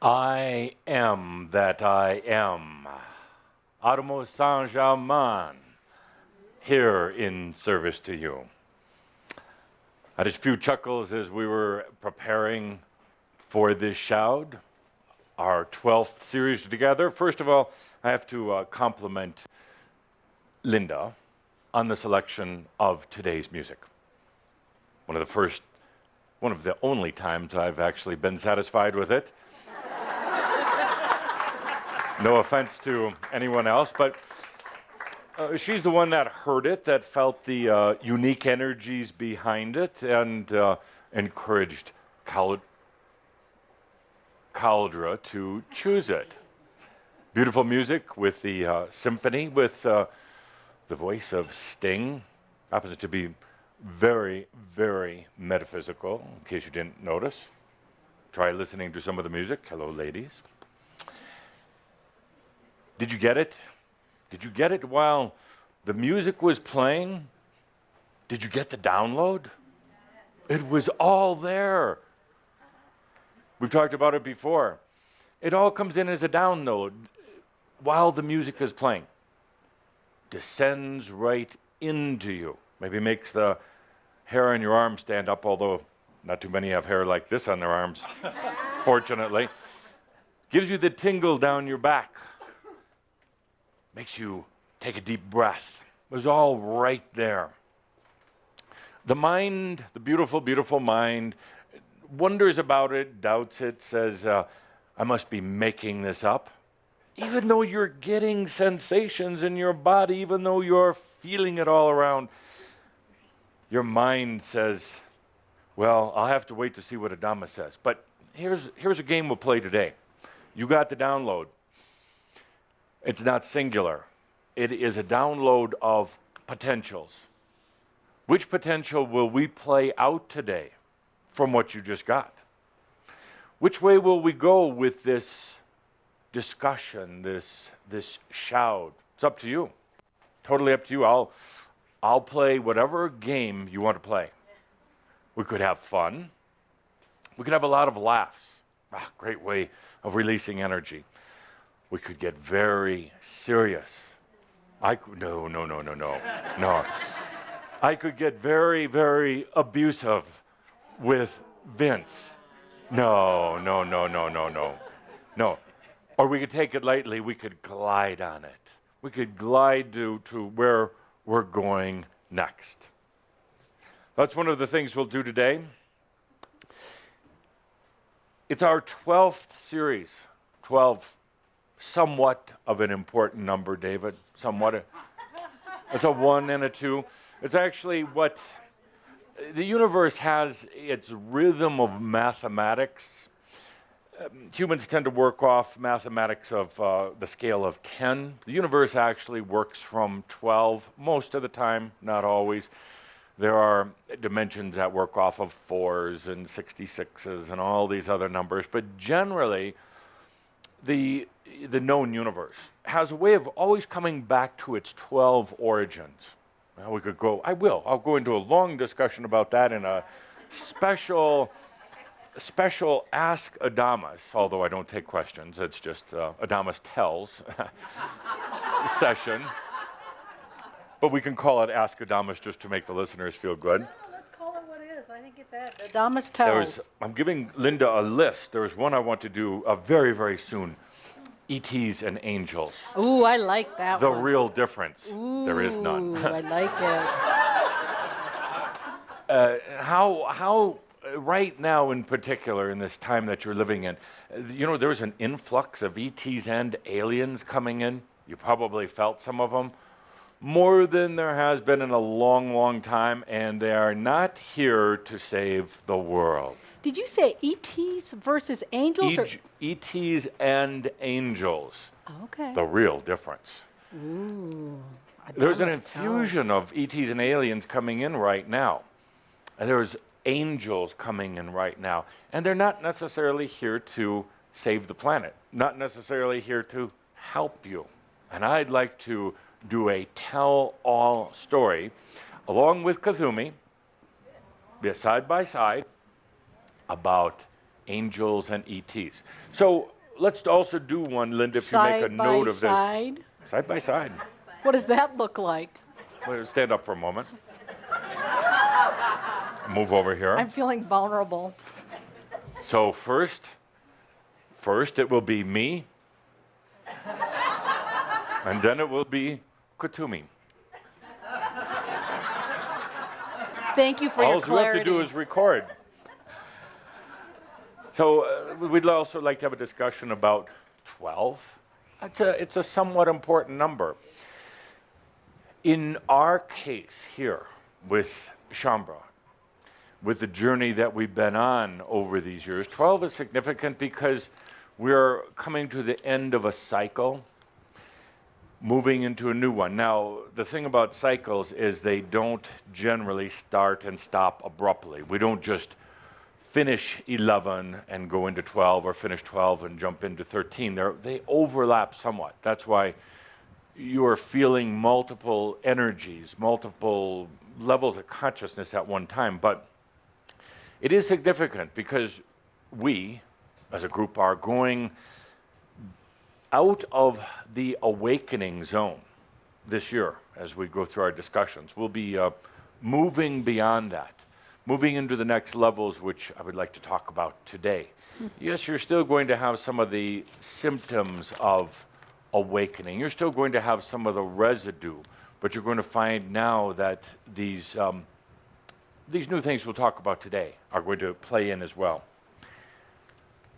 I am that I am. Adamo Saint-Germain, here in service to you. I had a few chuckles as we were preparing for this Shoud, our 12th series together. First of all, I have to compliment Linda on the selection of today's music. One of the only times I've actually been satisfied with it. No offense to anyone else, but she's the one that heard it, that felt the unique energies behind it, and encouraged Caldra to choose it. Beautiful music with the symphony, with the voice of Sting. Happens to be very, very metaphysical, in case you didn't notice. Try listening to some of the music. Hello, ladies. Did you get it? Did you get it while the music was playing? Did you get the download? It was all there. We've talked about it before. It all comes in as a download while the music is playing. Descends right into you. Maybe makes the hair on your arm stand up, although not too many have hair like this on their arms, fortunately. Gives you the tingle down your back. Makes you take a deep breath. It was all right there. The mind, the beautiful, beautiful mind, wonders about it, doubts it, says, I must be making this up. Even though you're getting sensations in your body, even though you're feeling it all around, your mind says, well, I'll have to wait to see what Adama says. But here's a game we'll play today. You got the download. It's not singular. It is a download of potentials. Which potential will we play out today from what you just got? Which way will we go with this discussion, this Shoud? It's up to you. Totally up to you. I'll play whatever game you want to play. We could have fun. We could have a lot of laughs. Great way of releasing energy. We could get very serious. No. I could get very, very abusive with Vince. No. Or we could take it lightly. We could glide on it. We could glide to where we're going next. That's one of the things we'll do today. It's our 12th series. 12. Somewhat of an important number, David. Somewhat. It's a 1 and a 2. It's actually what the universe has, its rhythm of mathematics. Humans tend to work off mathematics of the scale of 10. The universe actually works from 12 most of the time, not always. There are dimensions that work off of 4s and 66s and all these other numbers, but generally, the known universe has a way of always coming back to its 12 origins. Well, we could go, I'll go into a long discussion about that in a special Ask Adamas, although I don't take questions, it's just Adamas Tells session. But we can call it Ask Adamas just to make the listeners feel good. No, let's call it what it is. I think it's Adamas Tells. I'm giving Linda a list. There's one I want to do very, very soon. ETs and angels. Ooh, I like that the one. The real difference. Ooh, there is none. I like it. How right now in particular, in this time that you're living in, there's an influx of ETs and aliens coming in. You probably felt some of them. More than there has been in a long, long time, and they are not here to save the world. Did you say ETs versus angels? ETs and angels. Okay. The real difference. Ooh. There's an infusion of ETs and aliens coming in right now. And there's angels coming in right now. And they're not necessarily here to save the planet, not necessarily here to help you. And I'd like to do a tell-all story, along with Kathumi, side by side, about angels and ETs. So let's also do one, Linda, if you make a note of this. Side by side? Side by side. What does that look like? Well, stand up for a moment. Move over here. I'm feeling vulnerable. So first it will be me, and then it will be Kutumi. Thank you for your All we have to do is record. So we'd also like to have a discussion about 12. It's a somewhat important number. In our case here with Shambhala, with the journey that we've been on over these years, 12 is significant because we're coming to the end of a cycle, moving into a new one. Now, the thing about cycles is they don't generally start and stop abruptly. We don't just finish 11 and go into 12, or finish 12 and jump into 13. They overlap somewhat. That's why you are feeling multiple energies, multiple levels of consciousness at one time. But it is significant because we, as a group, are going out of the awakening zone this year as we go through our discussions. We'll be moving beyond that, moving into the next levels, which I would like to talk about today. Yes, you're still going to have some of the symptoms of awakening. You're still going to have some of the residue, but you're going to find now that these new things we'll talk about today are going to play in as well.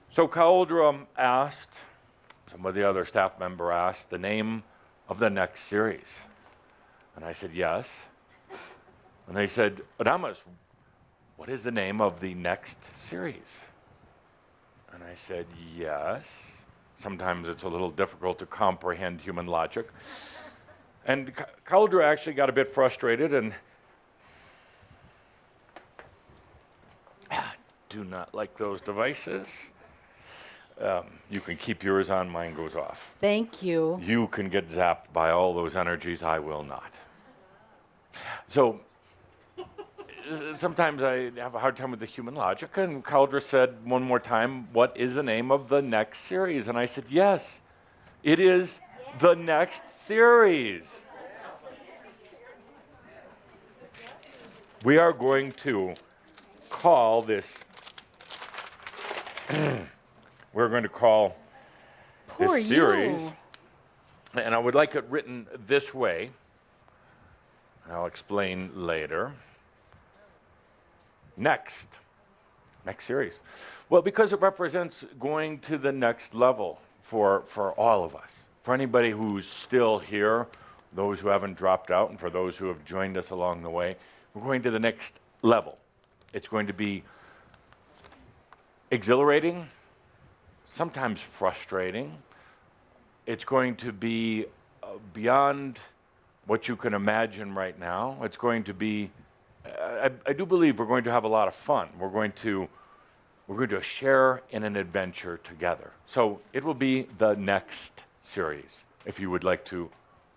So Cauldre asked, some of the other staff member asked, the name of the next series. And I said, yes. And they said, Adamas, what is the name of the next series? And I said, yes. Sometimes it's a little difficult to comprehend human logic. And Cauldre actually got a bit frustrated and do not like those devices. You can keep yours on, mine goes off. Thank you. You can get zapped by all those energies, I will not. So sometimes I have a hard time with the human logic, and Cauldre said one more time, what is the name of the next series? And I said, yes, it is the next series. We are going to call this, we're going to call Poor this series, you. and I would like it written this way. I'll explain later. Next series. Well, because it represents going to the next level for all of us. For anybody who's still here, those who haven't dropped out, and for those who have joined us along the way, we're going to the next level. It's going to be exhilarating, sometimes frustrating. It's going to be beyond what you can imagine right now. It's going to be, I do believe we're going to have a lot of fun. We're going to share in an adventure together. So it will be the next series, if you would like to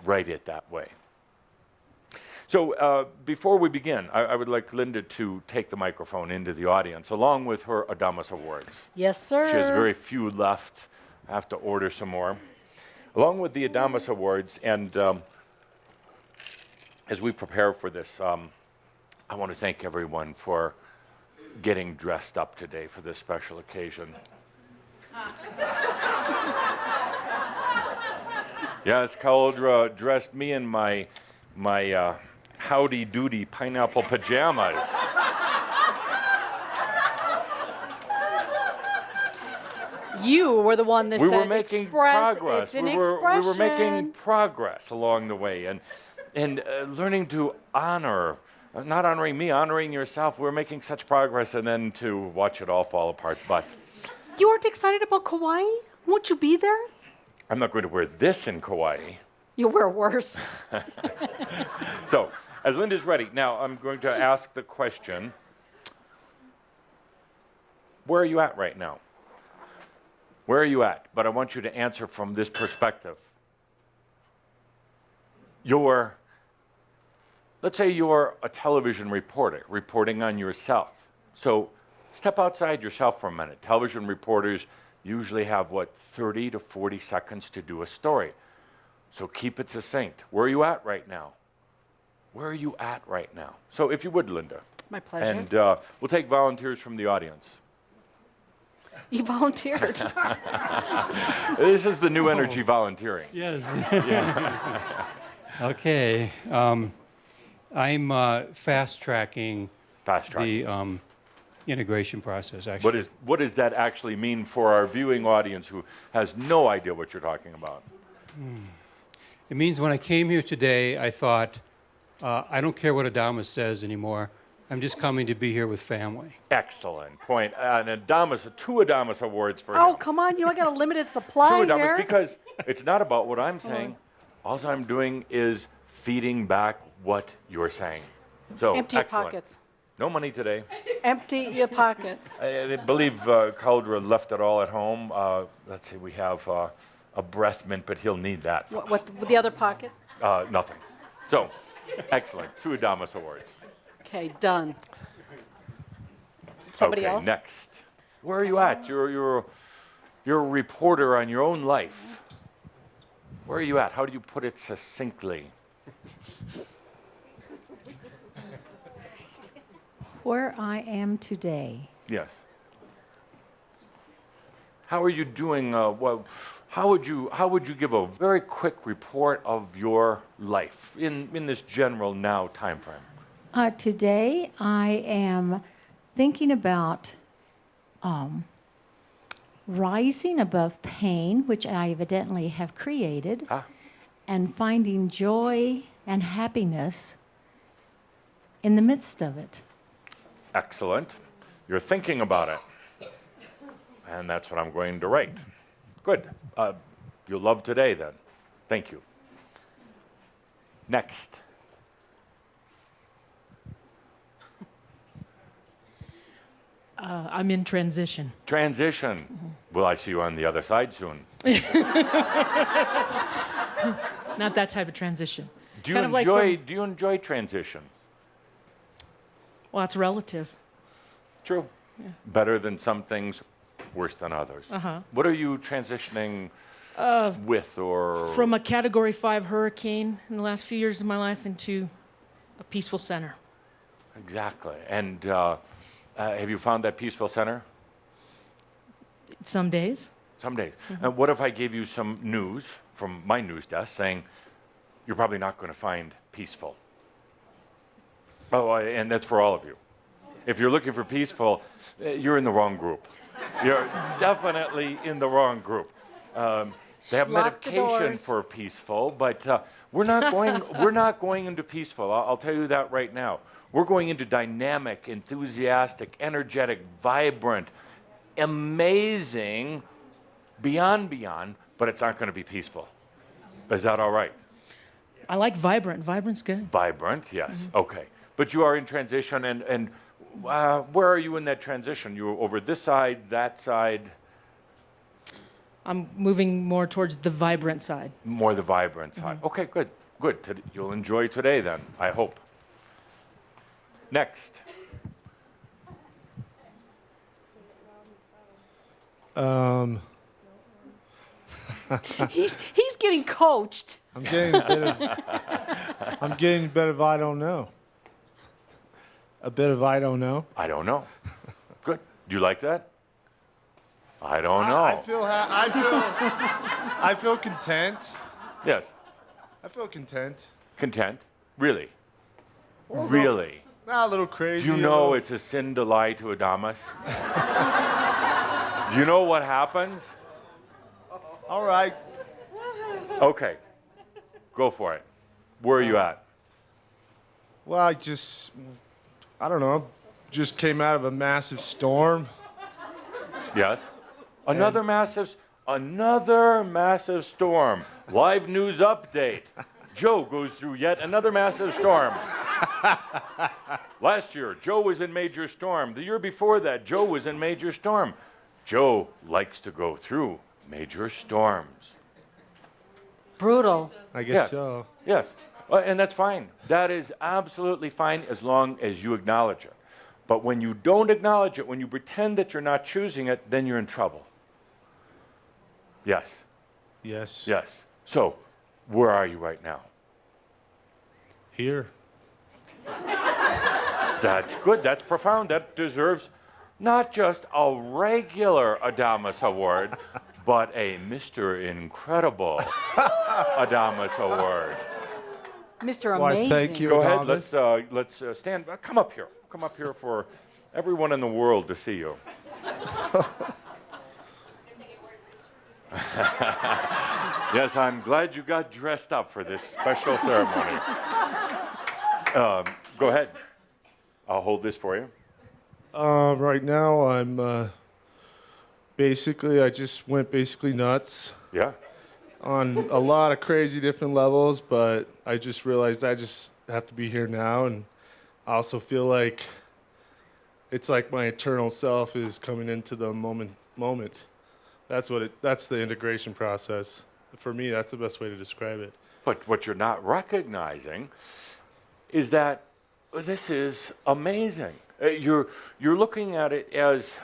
write it that way. So before we begin, I would like Linda to take the microphone into the audience, along with her Adamas Awards. Yes, sir. She has very few left. I have to order some more. Along with the Adamas Awards, and as we prepare for this, I want to thank everyone for getting dressed up today for this special occasion. Yes, Cauldre dressed me in my Howdy Doody pineapple pajamas. You were the one that We said were making express. progress. It's an We were expression. making progress along the way, and learning to honor, not honoring me, honoring yourself. We're making such progress, and then to watch it all fall apart. But You weren't excited about Kauai? Won't you be there? I'm not going to wear this in Kauai. You'll wear worse. So, as Linda's ready, now I'm going to ask the question, where are you at right now? Where are you at? But I want you to answer from this perspective. Let's say you're a television reporter, reporting on yourself. So Step outside yourself for a minute. Television reporters usually have, 30 to 40 seconds to do a story. So keep it succinct. Where are you at right now? Where are you at right now? So if you would, Linda. My pleasure. And we'll take volunteers from the audience. You volunteered. This is the new energy volunteering. Yes. Okay. I'm fast tracking Fast track. the integration process, actually. What does that actually mean for our viewing audience who has no idea what you're talking about? It means when I came here today, I thought, I don't care what Adamus says anymore. I'm just coming to be here with family. Excellent point. An Adamus, 2 Adamus awards for Oh, him. come on, I got a limited 2 supply Adamus, here. because it's not about what I'm saying. All I'm doing is feeding back what you're saying. So, Empty your excellent. pockets. No money today. Empty your pockets. I believe Caldra left it all at home. Let's see, we have a breath mint, but he'll need that. What the other pocket? Nothing. So, excellent. 2 Adamus awards. Okay, done. Somebody Okay, else? next. Where are you at? You're a reporter on your own life. Where are you at? How do you put it succinctly? Where I am today. Yes. How are you doing? How would you give a very quick report of your life in this general now time frame? Today I am thinking about rising above pain, which I evidently have created, and finding joy and happiness in the midst of it. Excellent. You're thinking about it. And that's what I'm going to write. Good. You'll love today then. Thank you. Next. I'm in transition. Transition. Will I see you on the other side soon? Not that type of transition. Do Kind of like you enjoy transition? Well, it's relative. True. Better than some things, worse than others. What are you transitioning with or? From a Category 5 hurricane in the last few years of my life into a peaceful center. Exactly. And have you found that peaceful center? Some days. Some days. And what if I gave you some news from my news desk saying you're probably not going to find peaceful? Oh, and that's for all of you. If you're looking for peaceful, you're in the wrong group. You're definitely in the wrong group. They have Lock the medication doors. for peaceful, but we're not going. We're not going into peaceful. I'll tell you that right now. We're going into dynamic, enthusiastic, energetic, vibrant, amazing, beyond. But it's not going to be peaceful. Is that all right? I like vibrant. Vibrant's good. Vibrant, yes. Okay. But you are in transition, and where are you in that transition? You're over this side, that side, I'm moving more towards the vibrant side. more the vibrant side. Okay, good. Good. You'll enjoy today then, I hope. Next. He's getting coached. I'm getting a bit of. I'm getting a bit of I don't know. A bit of I don't know. I don't know. Good. Do you like that? I don't know. I feel content. Yes. I feel content. Content. Really? Really? Not a little crazy. Do you know it's a sin to lie to Adamus? Do you know what happens? All right. Okay. Go for it. Where are you at? Well, I don't know. Just came out of a massive storm. Yes. Another massive storm. Live news update. Joe goes through yet another massive storm. Last year, Joe was in major storm. The year before that, Joe was in major storm. Joe likes to go through major storms. Brutal. I guess Yes. so. Yes. And that's fine. That is absolutely fine as long as you acknowledge it. But when you don't acknowledge it, when you pretend that you're not choosing it, then you're in trouble. Yes, Yes. yes. So, where are you right now? Here. That's good. That's profound. That deserves not just a regular Adamus Award, but a Mr. Incredible Adamus Award. Mr. Why, Amazing. thank you. Go ahead. Adamus. Let's stand. Come up here. Come up here for everyone in the world to see you. Yes, I'm glad you got dressed up for this special ceremony. Go ahead. I'll hold this for you. Right now, I'm basically, I just went basically nuts Yeah. on a lot of crazy different levels, but I just realized I just have to be here now. And I also feel like it's like my eternal self is coming into the moment. That's the integration process. For me, that's the best way to describe it. But what you're not recognizing is that this is amazing. You're looking at it as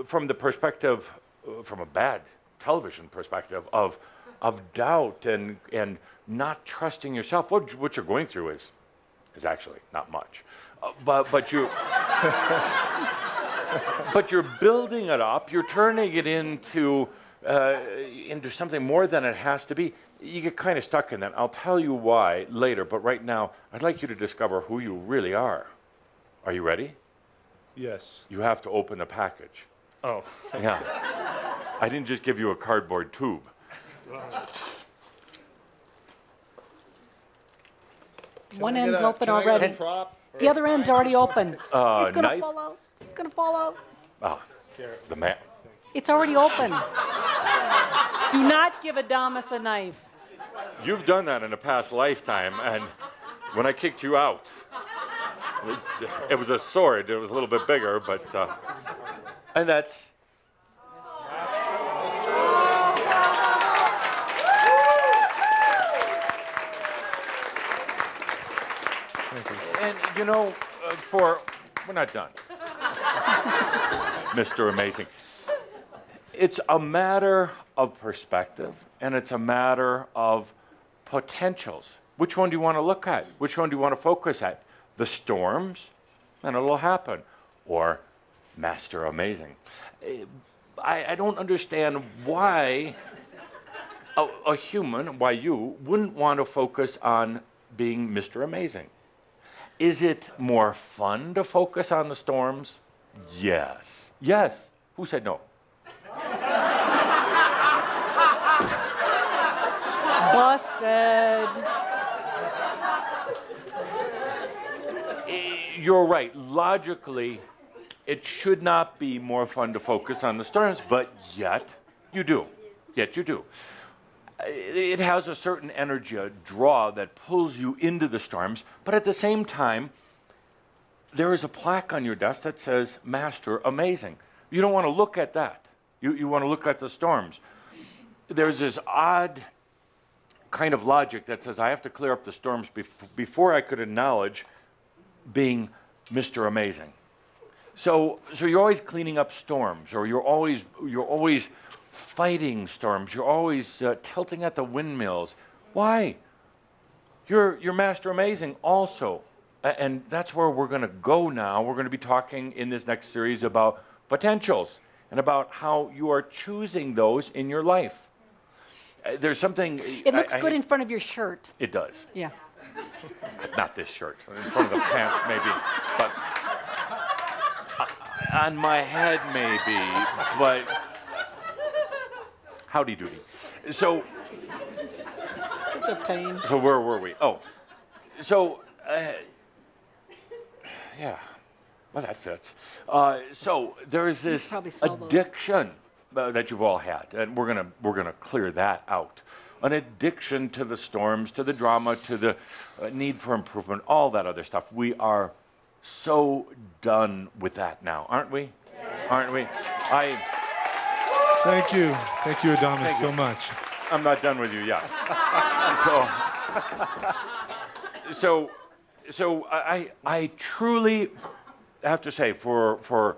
from the perspective, from a bad television perspective of doubt and not trusting yourself. What you're going through is actually not much, but you. But you're building it up. You're turning it into something more than it has to be. You get kind of stuck in that. I'll tell you why later. But right now, I'd like you to discover who you really are. Are you ready? Yes. You have to open the package. Oh. Yeah. I didn't just give you a cardboard tube. One end's open already. The other end's already open. It's going to Knife? fall out. It's going to fall out. Ah, the man. It's already open. Do not give Adamus a knife. You've done that in a past lifetime, and when I kicked you out, it was a sword. It was a little bit bigger, but and that's. And you know, we're not done, Mr. Amazing. It's a matter of perspective, and it's a matter of potentials. Which one do you want to look at? Which one do you want to focus at? The storms, and it'll happen, or Master Amazing. I don't understand why a human, why you, wouldn't want to focus on being Mr. Amazing. Is it more fun to focus on the storms? Yes. Yes. Who said no? Busted. You're right. Logically, it should not be more fun to focus on the storms, but yet you do. Yet you do. It has a certain energy, a draw that pulls you into the storms, but at the same time, there is a plaque on your desk that says, Master Amazing. You don't want to look at that. You want to look at the storms. There's this odd kind of logic that says, I have to clear up the storms before I could acknowledge being Mr. Amazing. So you're always cleaning up storms, or you're always fighting storms. You're always tilting at the windmills. Why? You're Master Amazing also. And that's where we're going to go now. We're going to be talking in this next series about potentials and about how you are choosing those in your life. There's something... It looks good in front of your shirt. It does. Yeah. Not this shirt. In front of the pants, maybe. But on my head, maybe. But howdy doody. So Such a pain. So where were we? Oh, so yeah, well that fits. So there is this probably sell those. addiction that you've all had, and we're gonna clear that out. An addiction to the storms, to the drama, to the need for improvement, all that other stuff. We are so done with that now, aren't we? Aren't we? Thank you, Adamus, so much. I'm not done with you yet. So I truly have to say, for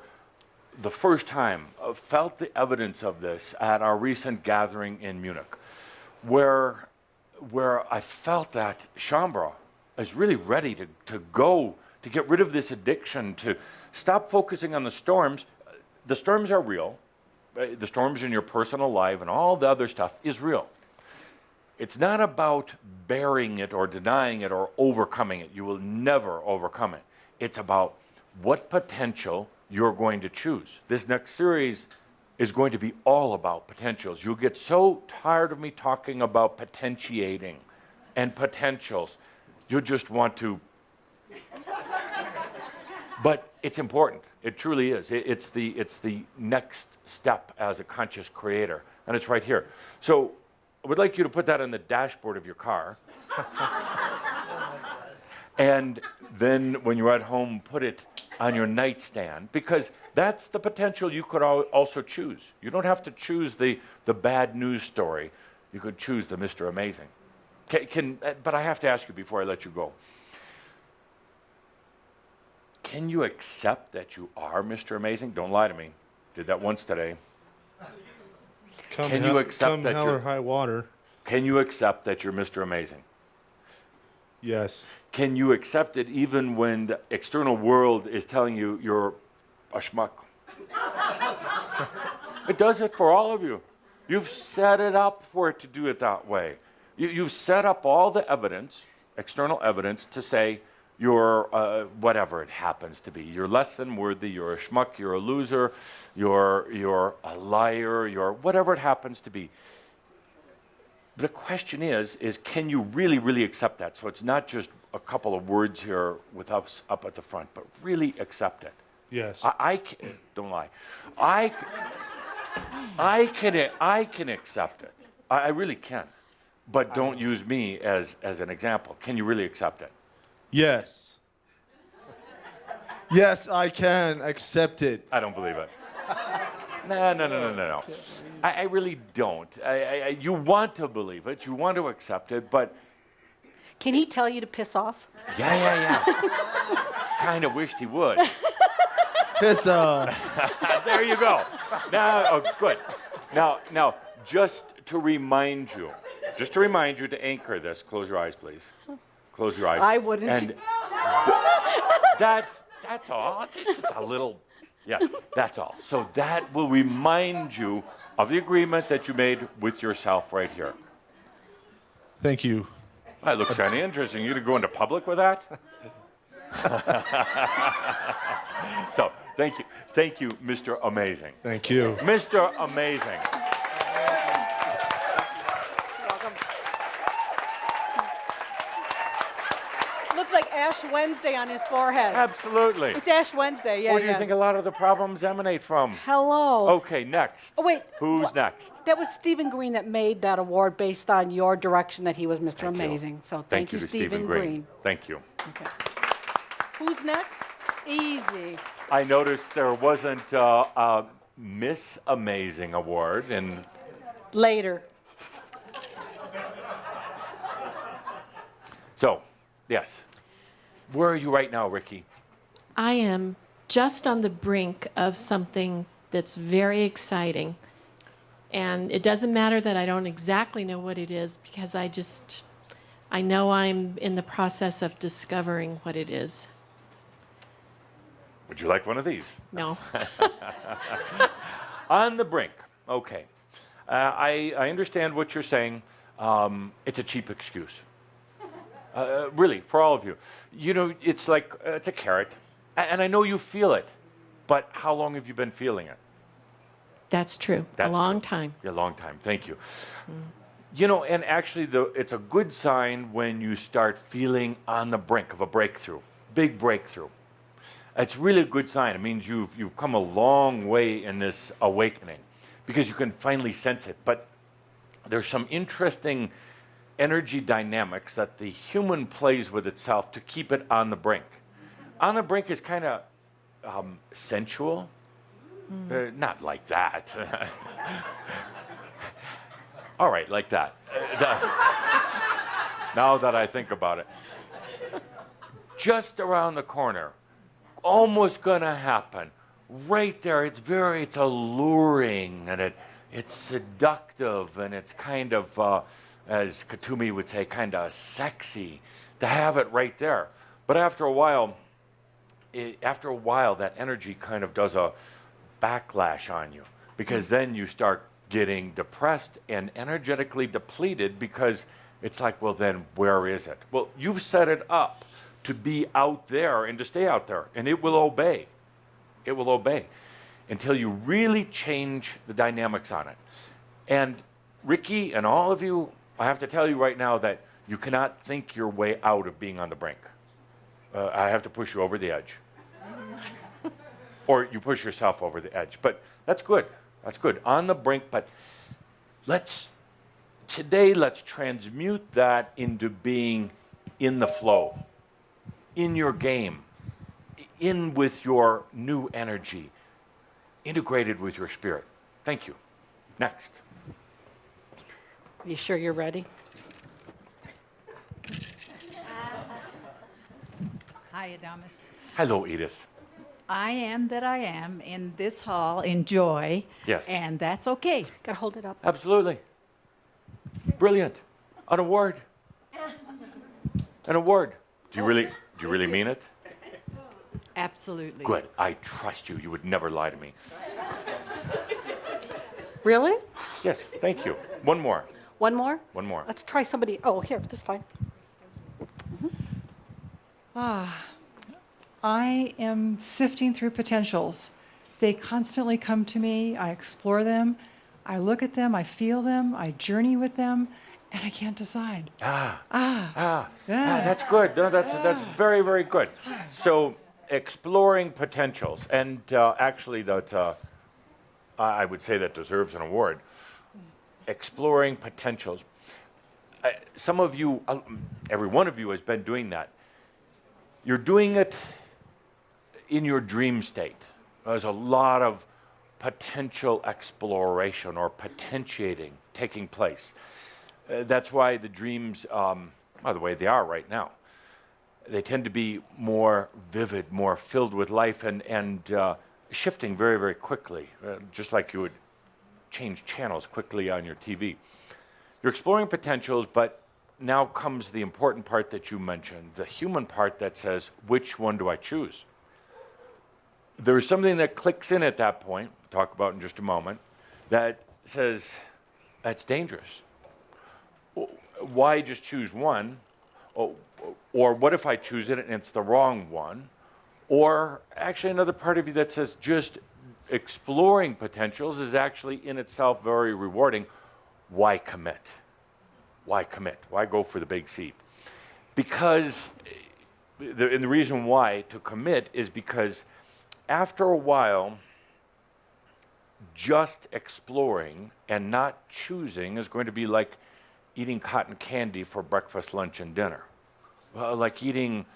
the first time, felt the evidence of this at our recent gathering in Munich, where I felt that Shambra is really ready to go, to get rid of this addiction, to stop focusing on the storms. The storms are real. The storms in your personal life and all the other stuff is real. It's not about bearing it or denying it or overcoming it. You will never overcome it. It's about what potential you're going to choose. This next series is going to be all about potentials. You'll get so tired of me talking about potentiating and potentials. You'll just want to. But it's important. It truly is. It's the next step as a conscious creator. And it's right here. So I would like you to put that on the dashboard of your car. And then when you're at home, put it on your nightstand, because that's the potential you could also choose. You don't have to choose the bad news story. You could choose the Mr. Amazing. But I have to ask you before I let you go. Can you accept that you are Mr. Amazing? Don't lie to me. Did that once today. Can you accept that hell or high water? Can you accept that you're Mr. Amazing? Yes. Can you accept it even when the external world is telling you you're a schmuck? It does it for all of you. You've set it up for it to do it that way. You've set up all the evidence, external evidence, to say you're whatever it happens to be. You're less than worthy, you're a schmuck, you're a loser, you're a liar, you're whatever it happens to be. The question is can you really, really accept that? So it's not just a couple of words here with us up at the front, but really accept it. Yes. Don't lie. I can accept it. I really can. But don't use me as an example. Can you really accept it? Yes. Yes, I can accept it. I don't believe it. No. I really don't. You want to believe it. You want to accept it, but... Can he tell you to piss off? Yeah. Kind of wished he would. Piss off. There you go. Now, good. Now, just to remind you to anchor this, close your eyes, please. Close your eyes. I wouldn't. And that's all. It's just a little... Yes, that's all. So that will remind you of the agreement that you made with yourself right here. Thank you. That looks kind of interesting. You to go into public with that? So, thank you. Thank you, Mr. Amazing. Thank you. Mr. Amazing. Looks like Ash Wednesday on his forehead. Absolutely. It's Ash Wednesday, yeah. Where do you think a lot of the problems emanate from? Hello. Okay, next. Oh, wait. Who's next? That was Stephen Green that made that award based on your direction that he was Mr. Thank you. So thank you, to Stephen Green. Thank you. Okay. Who's next? Easy. I noticed there wasn't a Miss Amazing award, and Later. so, yes. Where are you right now, Ricky? I am just on the brink of something that's very exciting. And it doesn't matter that I don't exactly know what it is, because I know I'm in the process of discovering what it is. Would you like one of these? No. On the brink. Okay. I understand what you're saying. It's a cheap excuse. Really, for all of you. You know, it's like, it's a carrot. And I know you feel it. But how long have you been feeling it? That's true. That's a long true. time. A long time. Thank you. You know, and actually, it's a good sign when you start feeling on the brink of a breakthrough, big breakthrough. It's really a good sign. It means you've come a long way in this awakening, because you can finally sense it. But there's some interesting energy dynamics that the human plays with itself to keep it on the brink. On the brink is kind of sensual. Not like that. All right, like that. Now that I think about it. Just around the corner, almost going to happen. Right there, it's alluring, and it's seductive, and it's kind of, as Katumi would say, kind of sexy to have it right there. But after a while, that energy kind of does a backlash on you, because then you start getting depressed and energetically depleted, because it's like, well, then where is it? Well, you've set it up to be out there and to stay out there, and it will obey. It will obey until you really change the dynamics on it. And Ricky and all of you, I have to tell you right now that you cannot think your way out of being on the brink. I have to push you over the edge. Or you push yourself over the edge. But that's good. That's good. On the brink, but today let's transmute that into being in the flow, in your game, in with your new energy, integrated with your spirit. Thank you. Next. Are you sure you're ready? Hi, Adamus. Hello, Edith. I am that I am in this hall in joy. Yes. And that's okay. Gotta hold it up. Absolutely. Brilliant. An award. An award. Do you really mean it? Absolutely. Good. I trust you. You would never lie to me. Really? Yes, thank you. One more. One more? One more. Let's try somebody. Oh, here, this is fine. I am sifting through potentials. They constantly come to me. I explore them. I look at them. I feel them. I journey with them, and I can't decide. That's good. No, that's very, very good. So exploring potentials, and actually that I would say that deserves an award. Exploring potentials. Some of you, every one of you has been doing that. You're doing it in your dream state. There's a lot of potential exploration or potentiating taking place. That's why the dreams, by the way, they are right now. They tend to be more vivid, more filled with life, and shifting very, very quickly, just like you would change channels quickly on your TV. You're exploring potentials, but now comes the important part that you mentioned, the human part that says, which one do I choose? There's something that clicks in at that point, we'll talk about in just a moment, that says, that's dangerous. Why just choose one? Or what if I choose it and it's the wrong one? Or actually another part of you that says just exploring potentials is actually in itself very rewarding. Why commit? Why commit? Why go for the big seat? Because, and the reason why to commit is because after a while, just exploring and not choosing is going to be like eating cotton candy for breakfast, lunch, and dinner. Like eating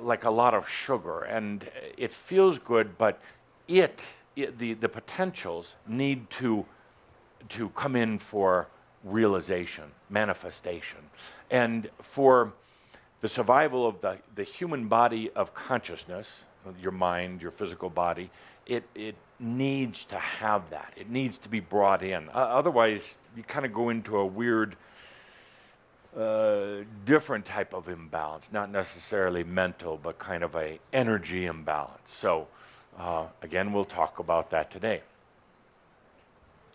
like a lot of sugar, and it feels good, but the potentials need to come in for realization, manifestation. And for the survival of the human body of consciousness, your mind, your physical body, it needs to have that. It needs to be brought in. Otherwise, you kind of go into a weird, different type of imbalance, not necessarily mental, but kind of a energy imbalance. So, again, we'll talk about that today.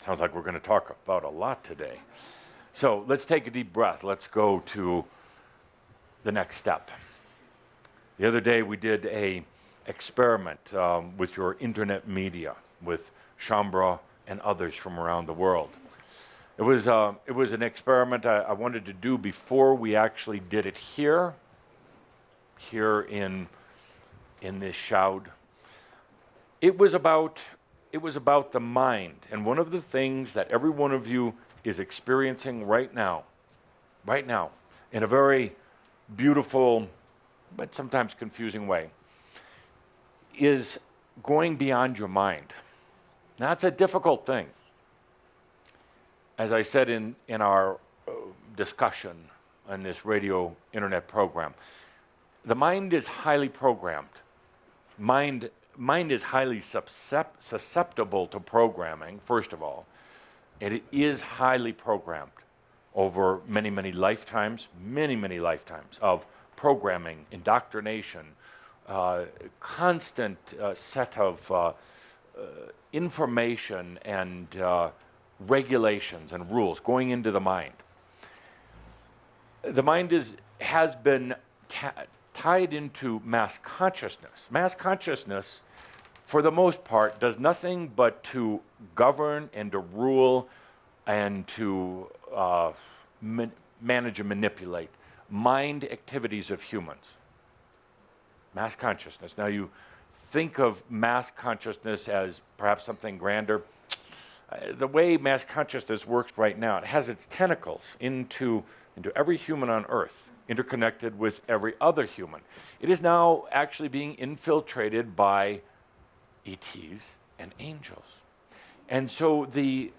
Sounds like we're going to talk about a lot today. So let's take a deep breath. Let's go to the next step. The other day we did a experiment with your internet media, with Shambra and others from around the world. It was an experiment I wanted to do before we actually did it here in this Shoud. It was about the mind, and one of the things that every one of you is experiencing right now, in a very beautiful but sometimes confusing way, is going beyond your mind. Now, it's a difficult thing. As I said in our discussion on this radio internet program, the mind is highly programmed. mind is highly susceptible to programming, first of all. It is highly programmed over many, many lifetimes of programming, indoctrination, constant set of information and regulations and rules going into the mind. The mind has been tied into mass consciousness. Mass consciousness, for the most part, does nothing but to govern and to rule and to manage and manipulate mind activities of humans. Mass consciousness. Now you think of mass consciousness as perhaps something grander. The way mass consciousness works right now, it has its tentacles into every human on Earth, interconnected with every other human. It is now actually being infiltrated by ETs and angels. And so the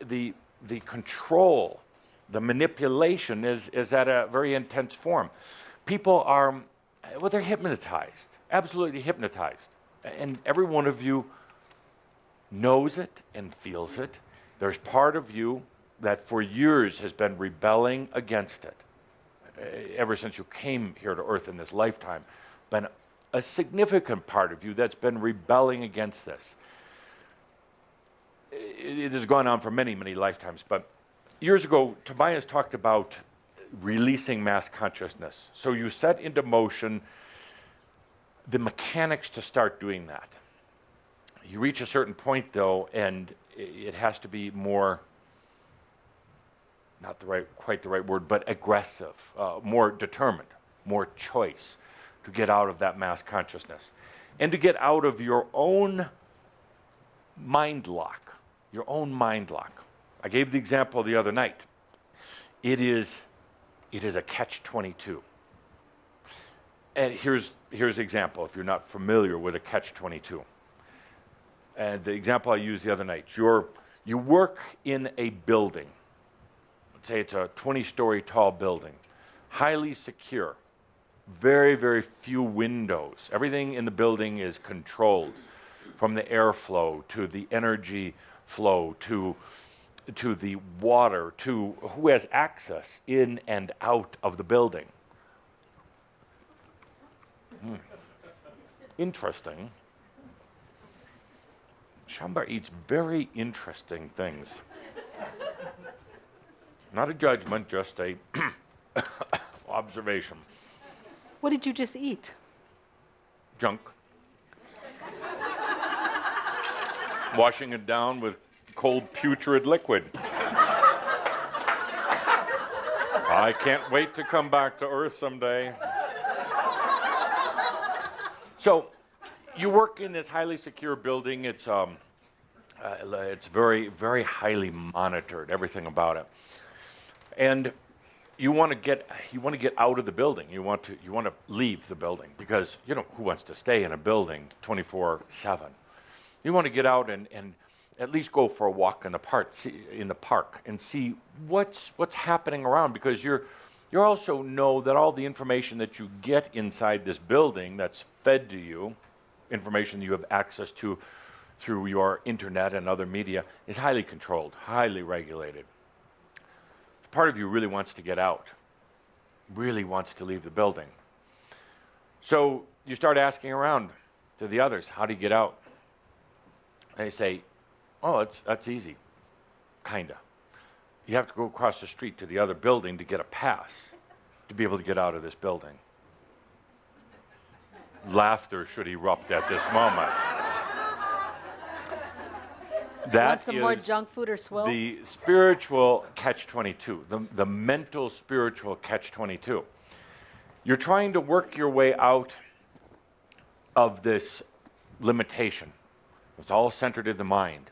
control, the manipulation is at a very intense form. People are, well, they're hypnotized, absolutely hypnotized. And every one of you knows it and feels it. There's part of you that for years has been rebelling against it. Ever since you came here to Earth in this lifetime, been a significant part of you that's been rebelling against this. It has gone on for many, many lifetimes, but years ago, Tobias talked about releasing mass consciousness. So you set into motion the mechanics to start doing that. You reach a certain point, though, and it has to be more, not quite the right word, but aggressive, more determined, more choice to get out of that mass consciousness and to get out of your own mind lock, your own mind lock. I gave the example the other night. It is a catch-22. And here's the example, if you're not familiar with a catch-22. And the example I used the other night, you work in a building. Let's say it's a 20-story tall building, highly secure, very, very few windows. Everything in the building is controlled, from the airflow to the energy flow to the water, to who has access in and out of the building. Interesting. Shambar eats very interesting things. Not a judgment, just a observation. What did you just eat? Junk. Washing it down with cold putrid liquid. I can't wait to come back to Earth someday. So, you work in this highly secure building. It's very, very highly monitored, everything about it. And you want to get out of the building. You want to leave the building because who wants to stay in a building 24/7? You want to get out and at least go for a walk in the park and see what's happening around, because you also know that all the information that you get inside this building that's fed to you, information you have access to through your internet and other media, is highly controlled, highly regulated. Part of you really wants to get out, really wants to leave the building. So you start asking around to the others, how do you get out? And they say, oh, that's easy, kinda. You have to go across the street to the other building to get a pass to be able to get out of this building. Laughter should erupt at this moment. Want some more junk food or swill? The spiritual catch-22, the mental spiritual catch-22. You're trying to work your way out of this limitation. It's all centered in the mind.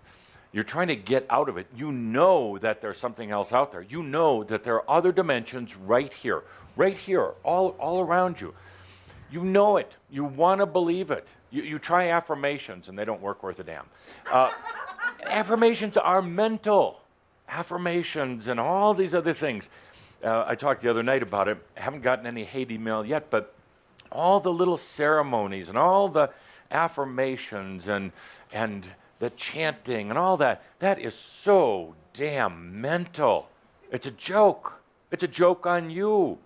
You're trying to get out of it. You know that there's something else out there. You know that there are other dimensions right here, all around you. You know it. You want to believe it. You try affirmations, and they don't work worth a damn. Affirmations are mental. Affirmations and all these other things. I talked the other night about it. I haven't gotten any hate email yet, but all the little ceremonies and all the affirmations and the chanting and all that, that is so damn mental. It's a joke. It's a joke on you.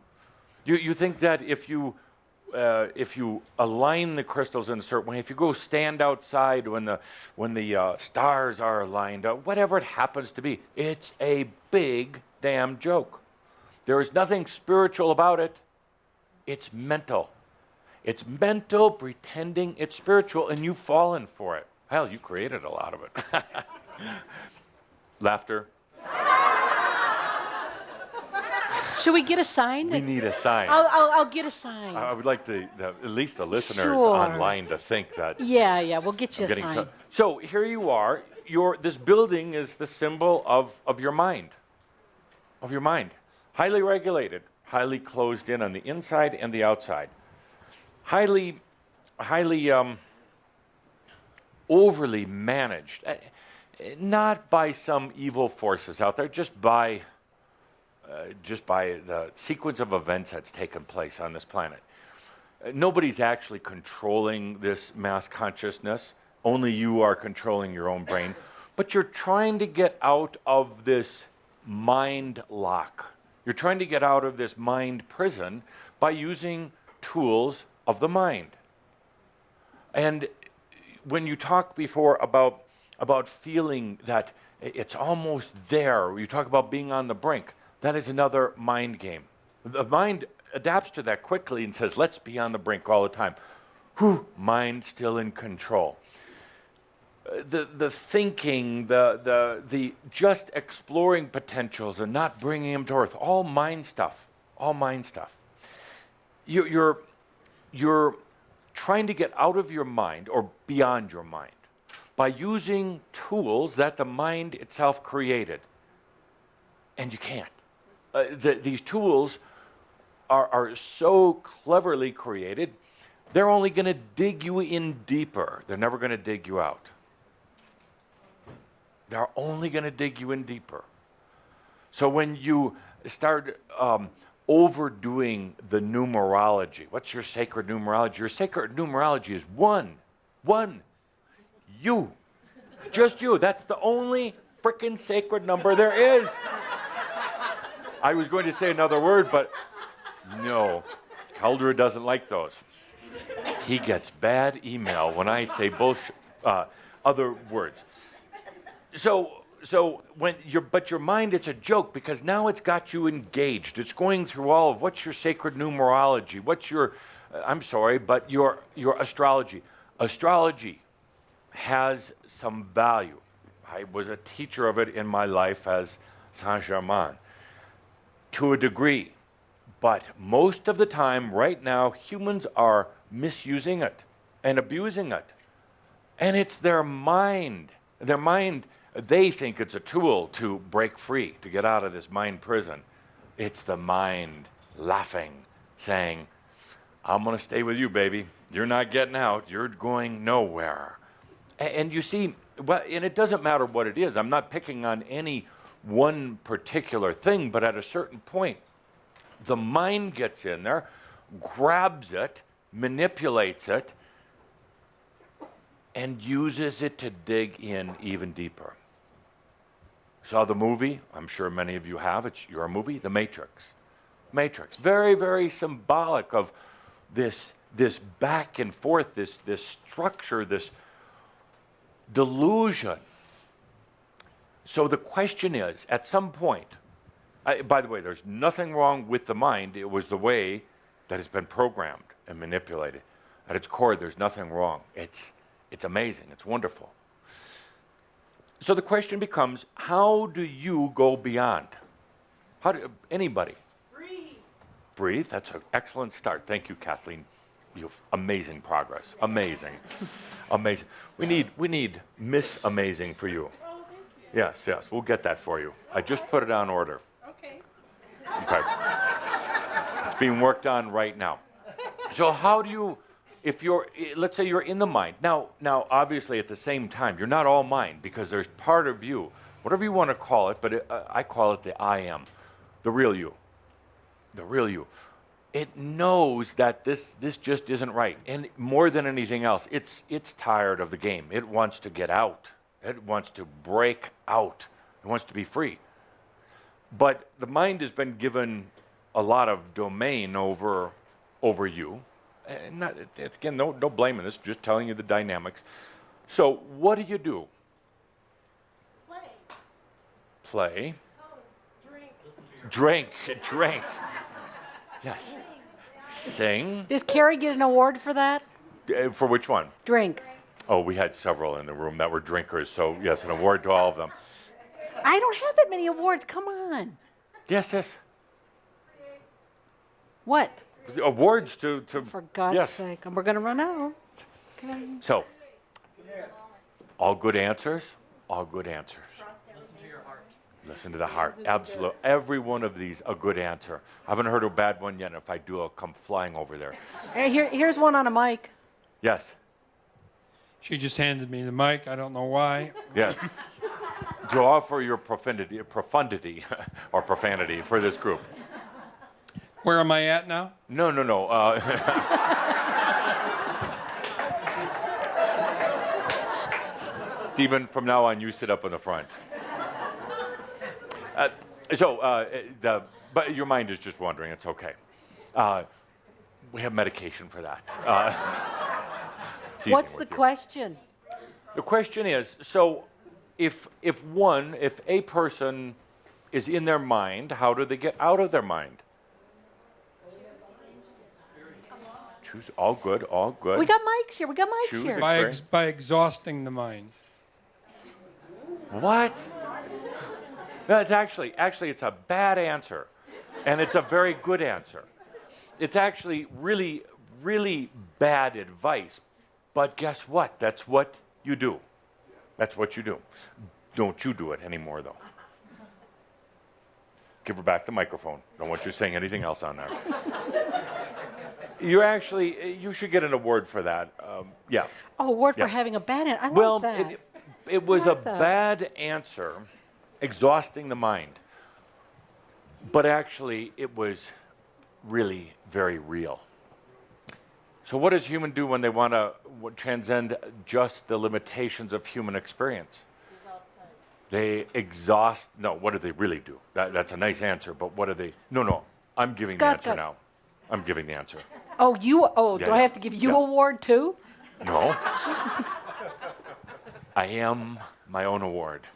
You think that if you align the crystals in a certain way, if you go stand outside when the stars are aligned, whatever it happens to be, it's a big damn joke. There is nothing spiritual about it. It's mental. It's mental pretending it's spiritual, and you've fallen for it. Hell, you created a lot of it. Laughter. Should we get a sign? We need a sign. I'll get a sign. I would like at least the listeners Sure. online to think that. Yeah, we'll get you a Getting sign. so here you are. This building is the symbol of your mind. Of your mind. Highly regulated, highly closed in on the inside and the outside. Highly overly managed. Not by some evil forces out there, just by the sequence of events that's taken place on this planet. Nobody's actually controlling this mass consciousness. Only you are controlling your own brain. But you're trying to get out of this mind lock. You're trying to get out of this mind prison by using tools of the mind. And when you talk before about feeling that it's almost there, you talk about being on the brink, that is another mind game. The mind adapts to that quickly and says, let's be on the brink all the time. Whew, mind still in control. The thinking, the just exploring potentials and not bringing them to earth, all mind stuff, all mind stuff. You're trying to get out of your mind or beyond your mind by using tools that the mind itself created. And you can't. These tools are so cleverly created, they're only going to dig you in deeper. They're never going to dig you out. They're only going to dig you in deeper. So when you start overdoing the numerology, what's your sacred numerology? Your sacred numerology is one. You. Just you. That's the only frickin' sacred number there is. I was going to say another word, but no. Calder doesn't like those. He gets bad email when I say bullshit, other words. So when your mind, it's a joke because now it's got you engaged. It's going through all of what's your sacred numerology, what's your, I'm sorry, but your astrology. Astrology has some value. I was a teacher of it in my life as Saint-Germain to a degree. But most of the time, right now, humans are misusing it and abusing it. And it's their mind. Their mind, they think it's a tool to break free, to get out of this mind prison. It's the mind laughing, saying, I'm going to stay with you, baby. You're not getting out. You're going nowhere. And you see, and it doesn't matter what it is. I'm not picking on any one particular thing, but at a certain point, the mind gets in there, grabs it, manipulates it, and uses it to dig in even deeper. Saw the movie? I'm sure many of you have. It's your movie, The Matrix. Matrix. Very, very symbolic of this back and forth, this structure, this delusion. So the question is, at some point, by the way, there's nothing wrong with the mind. It was the way that it's been programmed and manipulated. At its core, there's nothing wrong. It's amazing. It's wonderful. So the question becomes, how do you go beyond? Anybody? Breathe. That's an excellent start. Thank you, Kathleen. You have amazing progress. Amazing. Amazing. We need Miss Amazing for you. Yes, we'll get that for you. I just put it on order. Okay. It's being worked on right now. So how do you, let's say you're in the mind. Now, obviously at the same time, you're not all mind because there's part of you, whatever you want to call it, but I call it the I am, the real you. The real you. it knows that this just isn't right. And more than anything else, it's tired of the game. It wants to get out. It wants to break out. It wants to be free. But the mind has been given a lot of domain over you. And not, again, no blaming this, just telling you the dynamics. So what do you do? Play. Drink. Yes. Sing. Does Carrie get an award for that? For which one? Drink. Oh, we had several in the room that were drinkers, so yes, an award to all of them. I don't have that many awards. Come on. Yes. What? Awards to For God's yes. sake. And we're going to run out. Okay. So, all good answers. Listen to the heart. Absolutely. Every one of these, a good answer. I haven't heard a bad one yet. If I do, I'll come flying over there. Hey, here's one on a mic. Yes. She just handed me the mic. I don't know why. Yes. To offer your profundity or profanity for this group. Where am I at now? No. Stephen, from now on, you sit up in the front. But your mind is just wandering. It's okay. We have medication for that. What's the question? The question is, so if a person is in their mind, how do they get out of their mind? Choose all good. We got mics here. Choose here. By exhausting the mind. What? No, it's actually it's a bad answer, and it's a very good answer. It's actually really, really bad advice, but guess what? That's what you do. Don't you do it anymore, though. Give her back the microphone. Don't want you saying anything else on there. You should get an award for that. Yeah. Oh, award Yeah. for having a bad answer. I Well, like that. it was like a that. bad answer, exhausting the mind. But actually, it was really very real. So what does human do when they want to transcend just the limitations of human experience? They exhaust. No, what do they really do? That's a nice answer, but what do they? No. I'm giving the answer now. I'm giving the answer. Oh, do Yeah. I have to give you Yeah. an award too? No. I am my own award.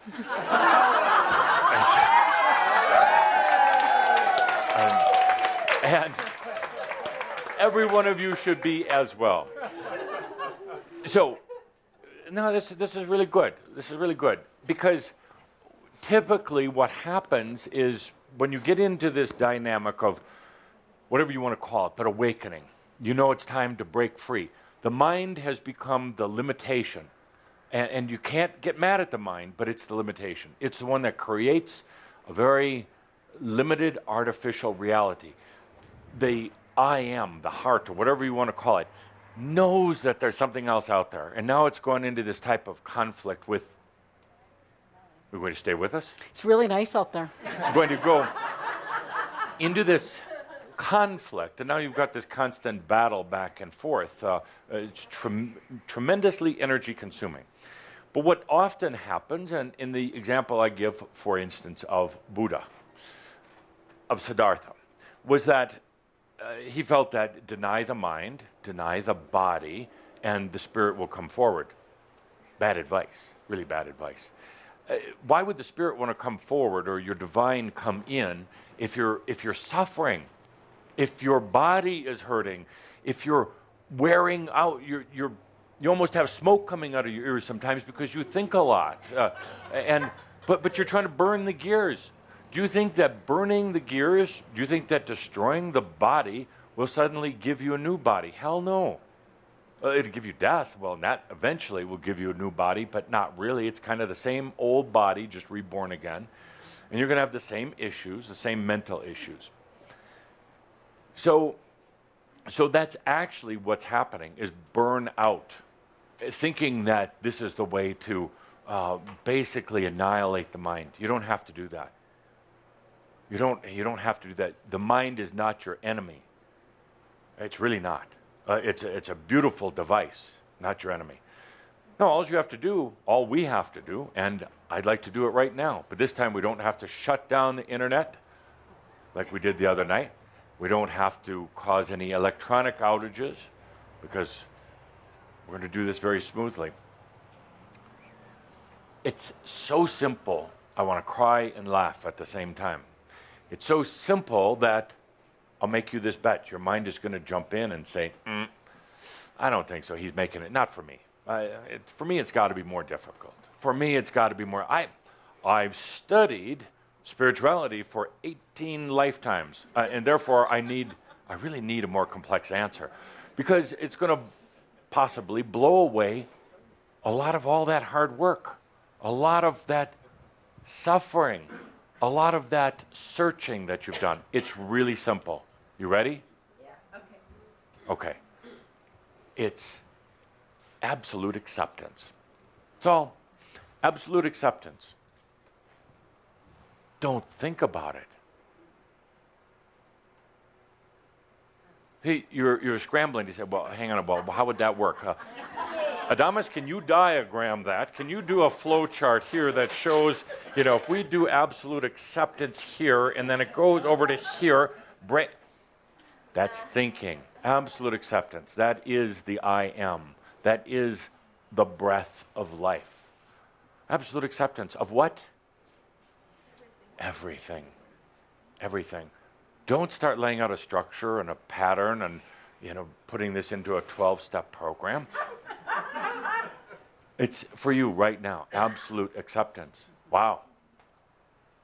And every one of you should be as well. So, no, this is really good. This is really good because typically what happens is when you get into this dynamic of whatever you want to call it, but awakening, you know it's time to break free. The mind has become the limitation. And you can't get mad at the mind, but it's the limitation. It's the one that creates a very limited artificial reality. The I am, the heart, or whatever you want to call it, knows that there's something else out there. And now it's gone into this type of conflict with. We're going to stay with us? It's really nice out there. I'm going to go into this conflict, and now you've got this constant battle back and forth. It's tremendously energy consuming. But what often happens, and in the example I give, for instance, of Buddha, of Siddhartha, was that he felt that deny the mind, deny the body, and the spirit will come forward. Bad advice, really bad advice. Why would the spirit want to come forward or your divine come in if you're suffering, if your body is hurting, if you're wearing out, you almost have smoke coming out of your ears sometimes because you think a lot, but you're trying to burn the gears. Do you think that burning the gears, do you think that destroying the body will suddenly give you a new body? Hell no. It'll give you death. Well, that eventually will give you a new body, but not really. It's kind of the same old body, just reborn again. And you're going to have the same issues, the same mental issues. So that's actually what's happening, is burn out, thinking that this is the way to basically annihilate the mind. You don't have to do that. You don't have to do that. The mind is not your enemy. It's really not. It's a beautiful device, not your enemy. No, all we have to do, and I'd like to do it right now, but this time we don't have to shut down the internet like we did the other night. We don't have to cause any electronic outages because we're going to do this very smoothly. It's so simple, I want to cry and laugh at the same time. It's so simple that I'll make you this bet. Your mind is going to jump in and say, I don't think so. He's making it. Not for me. For me, it's got to be more difficult. For me, it's got to be more. I've studied spirituality for 18 lifetimes, and therefore I really need a more complex answer, because it's going to possibly blow away a lot of all that hard work, a lot of that suffering, a lot of that searching that you've done. It's really simple. You ready? Yeah. Okay. It's absolute acceptance. It's all absolute acceptance. Don't think about it. Hey, you're scrambling. He said, well, hang on a moment. How would that work? Adamus, can you diagram that? Can you do a flow chart here that shows, if we do absolute acceptance here, and then it goes over to here, that's thinking. Absolute acceptance. That is the I am. That is the breath of life. Absolute acceptance of what? Everything. Everything. Don't start laying out a structure and a pattern and, putting this into a 12-step program. It's for you right now. Absolute acceptance. Wow.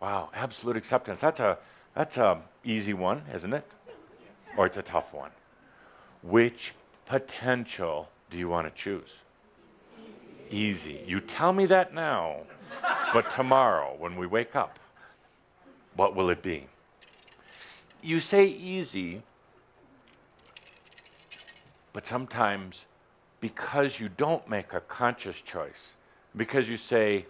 Wow. Absolute acceptance. That's a easy one, isn't it? Or it's a tough one. Which potential do you want to choose? Easy. You tell me that now, but tomorrow when we wake up, what will it be? You say easy, but sometimes because you don't make a conscious choice, because you say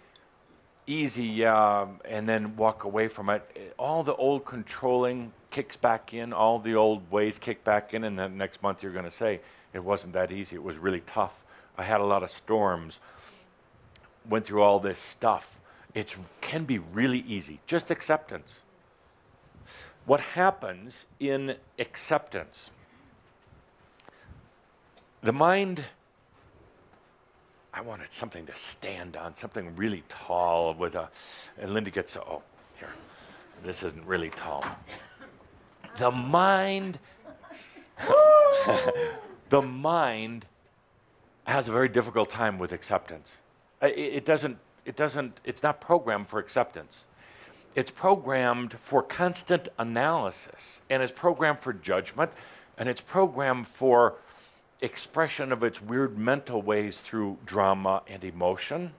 easy, yeah, and then walk away from it, all the old controlling kicks back in, all the old ways kick back in, and then next month you're going to say, it wasn't that easy, it was really tough. I had a lot of storms, went through all this stuff. It can be really easy, just acceptance. What happens in acceptance? The mind, I wanted something to stand on, something really tall with and Linda gets, here, this isn't really tall. The mind, the mind has a very difficult time with acceptance. It's not programmed for acceptance. It's programmed for constant analysis, and it's programmed for judgment, and it's programmed for expression of its weird mental ways through drama and emotion.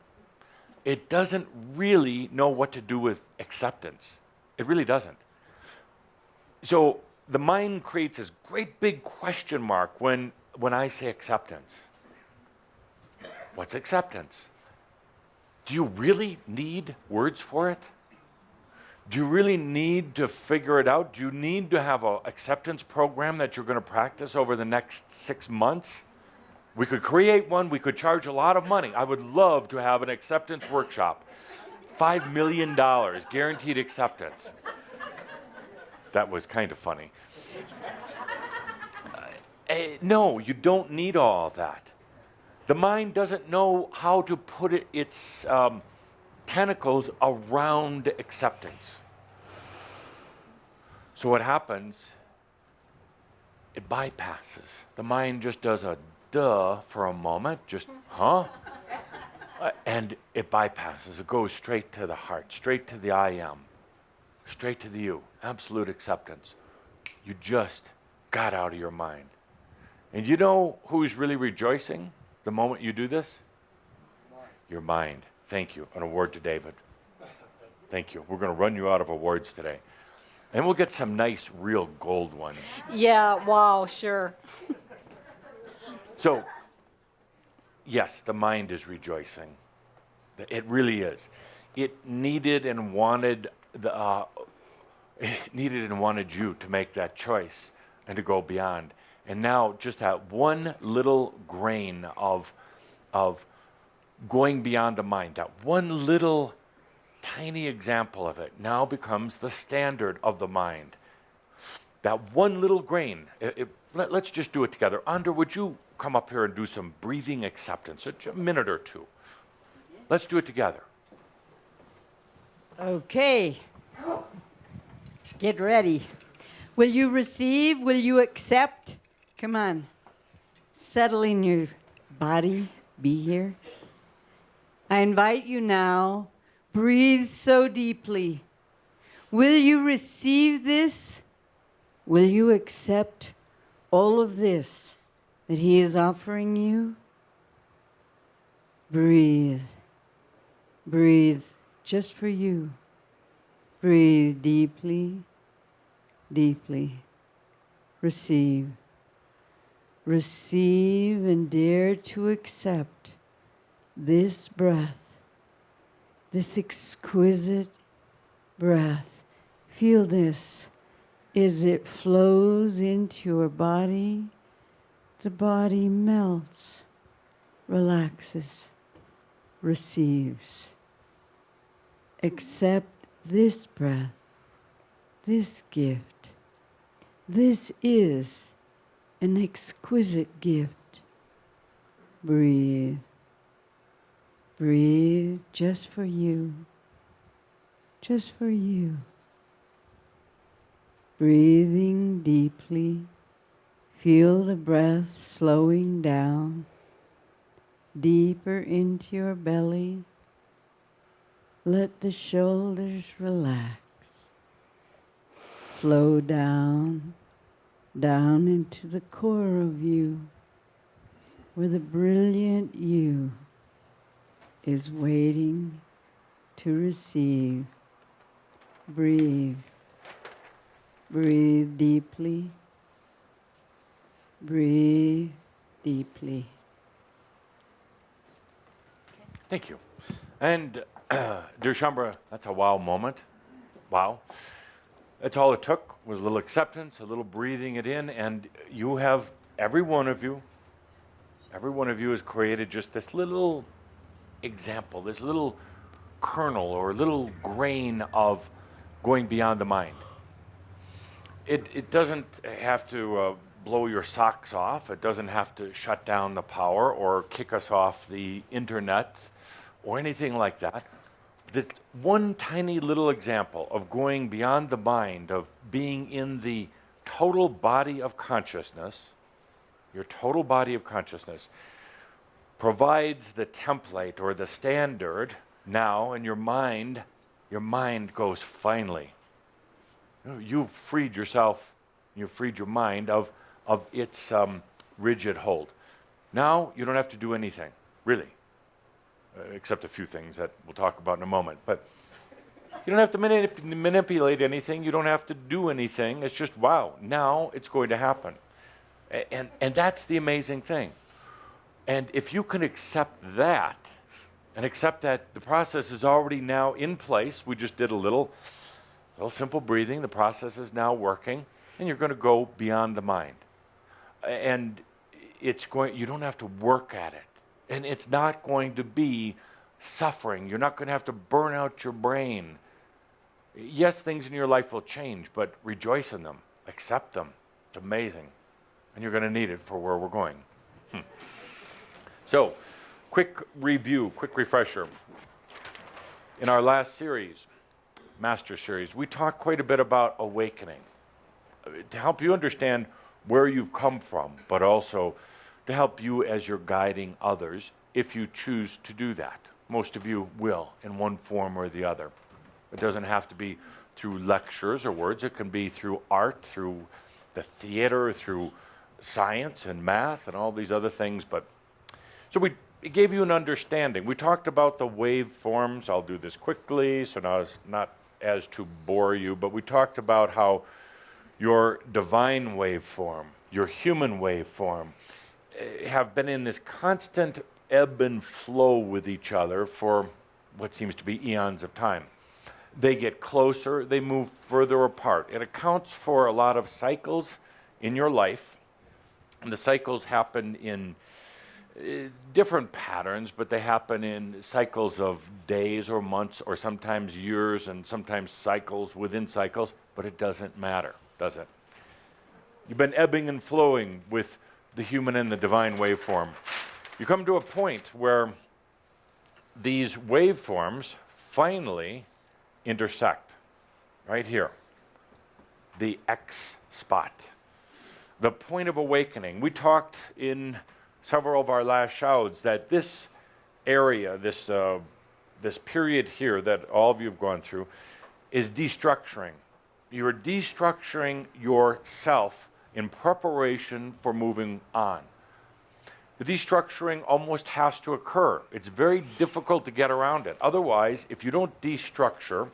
It doesn't really know what to do with acceptance. It really doesn't. So the mind creates this great big question mark when I say acceptance. What's acceptance? Do you really need words for it? Do you really need to figure it out? Do you need to have an acceptance program that you're going to practice over the next 6 months? We could create one. We could charge a lot of money. I would love to have an acceptance workshop. $5 million, guaranteed acceptance. That was kind of funny. No, you don't need all of that. The mind doesn't know how to put its tentacles around acceptance. So what happens, it bypasses. The mind just does a duh for a moment, just, huh? And it bypasses. It goes straight to the heart, straight to the I am, straight to the you. Absolute acceptance. You just got out of your mind. And you know who's really rejoicing the moment you do this? Your mind. Thank you. An award to David. Thank you. We're going to run you out of awards today. And we'll get some nice, real gold ones. Yeah, wow, sure. So, yes, the mind is rejoicing. It really is. It needed and wanted you to make that choice and to go beyond. And now just that one little grain of going beyond the mind, that one little tiny example of it now becomes the standard of the mind. That one little grain, let's just do it together. Andra, would you come up here and do some breathing acceptance, a minute or two? Let's do it together. Okay. Get ready. Will you receive? Will you accept? Come on. Settle in your body. Be here. I invite you now. Breathe so deeply. Will you receive this? Will you accept all of this that He is offering you? Breathe. Breathe just for you. Breathe deeply, deeply. Receive. Receive and dare to accept this breath, this exquisite breath. Feel this as it flows into your body. The body melts, relaxes, receives. Accept this breath, this gift. This is an exquisite gift. Breathe. Breathe just for you. Just for you. Breathing deeply. Feel the breath slowing down. Deeper into your belly. Let the shoulders relax. Flow down, down into the core of you, where the brilliant you is waiting to receive. Breathe. Breathe deeply. Breathe deeply. Thank you. And dear Shambra, that's a wow moment. Wow. That's all it took was a little acceptance, a little breathing it in, and you have, every one of you has created just this little example, this little kernel or little grain of going beyond the mind. It doesn't have to blow your socks off. It doesn't have to shut down the power or kick us off the internet or anything like that. This one tiny little example of going beyond the mind, of being in the total body of consciousness, your total body of consciousness, provides the template or the standard now, and your mind goes, finally. You've freed yourself, you've freed your mind of its rigid hold. Now you don't have to do anything, really. Except a few things that we'll talk about in a moment. But you don't have to manipulate anything. You don't have to do anything. It's just, wow, now it's going to happen. And that's the amazing thing. And if you can accept that, and accept that the process is already now in place, we just did a little simple breathing, the process is now working, and you're going to go beyond the mind. And you don't have to work at it. And it's not going to be suffering. You're not going to have to burn out your brain. Yes, things in your life will change, but rejoice in them. Accept them. It's amazing. And you're going to need it for where we're going. So, quick review, quick refresher. In our last series, Master Series, we talked quite a bit about awakening. To help you understand where you've come from, but also to help you as you're guiding others, if you choose to do that. Most of you will, in one form or the other. It doesn't have to be through lectures or words. It can be through art, through the theater, through science and math and all these other things. So we gave you an understanding. We talked about the waveforms. I'll do this quickly, so now it's not as to bore you, but we talked about how your divine waveform, your human waveform, have been in this constant ebb and flow with each other for what seems to be eons of time. They get closer, they move further apart. It accounts for a lot of cycles in your life And the cycles happen in different patterns, but they happen in cycles of days or months or sometimes years and sometimes cycles within cycles, but it doesn't matter, does it? You've been ebbing and flowing with the human and the divine waveform. You come to a point where these waveforms finally intersect, right here, the X spot, the point of awakening. We talked in several of our last Shouds that this area, this period here that all of you have gone through, is destructuring. You're destructuring yourself in preparation for moving on. The destructuring almost has to occur. It's very difficult to get around it. Otherwise, if you don't destructure,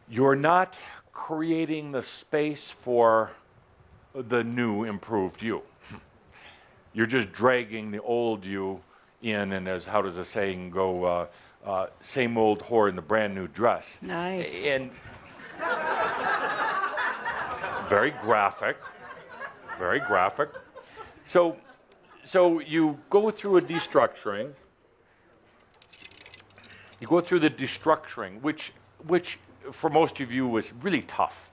you're not creating the space for the new, improved you. You're just dragging the old you in, and as, how does the saying go, same old whore in the brand new dress. Nice. And very graphic, very graphic. So you go through a destructuring. You go through the destructuring, which for most of you was really tough.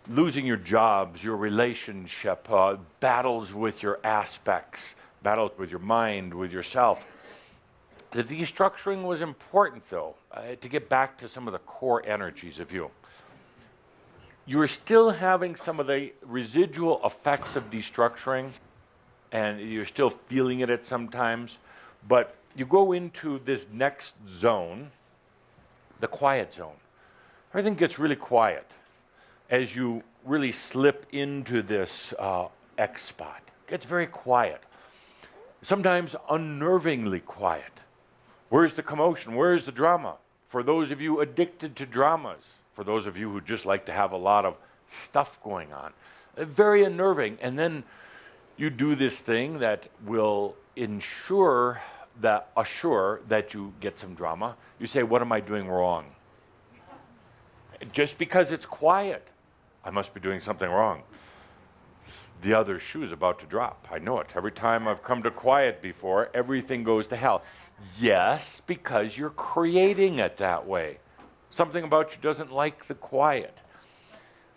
Losing your jobs, your relationship, battles with your aspects, battles with your mind, with yourself. The destructuring was important, though, to get back to some of the core energies of you. You are still having some of the residual effects of destructuring, and you're still feeling it at sometimes, but you go into this next zone, the quiet zone. Everything gets really quiet as you really slip into this X spot. It gets very quiet, sometimes unnervingly quiet. Where's the commotion? Where's the drama? For those of you addicted to dramas, for those of you who just like to have a lot of stuff going on, very unnerving. And then you do this thing that will assure that you get some drama. You say, what am I doing wrong? Just because it's quiet, I must be doing something wrong. The other shoe is about to drop. I know it. Every time I've come to quiet before, everything goes to hell. Yes, because you're creating it that way. Something about you doesn't like the quiet.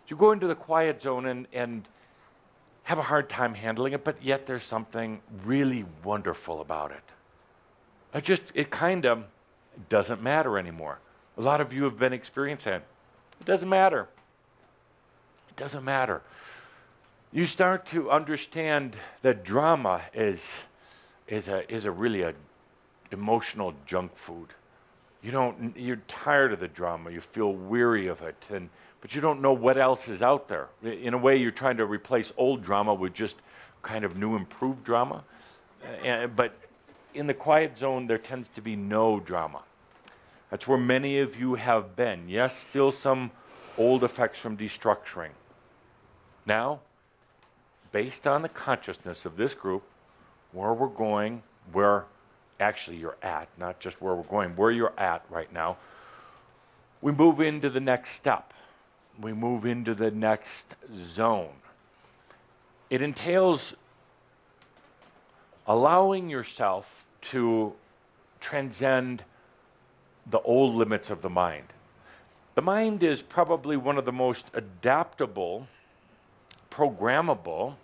You go into the quiet zone and have a hard time handling it, but yet there's something really wonderful about it. It kind of doesn't matter anymore. A lot of you have been experiencing it. It doesn't matter. It doesn't matter. You start to understand that drama is a really emotional junk food. You're tired of the drama. You feel weary of it, but you don't know what else is out there. In a way, you're trying to replace old drama with just kind of new, improved drama. But in the quiet zone, there tends to be no drama. That's where many of you have been. Yes, still some old effects from destructuring. Now, based on the consciousness of this group, where we're going, where actually you're at, not just where we're going, where you're at right now, we move into the next step. We move into the next zone. It entails allowing yourself to transcend the old limits of the mind. The mind is probably one of the most adaptable, programmable,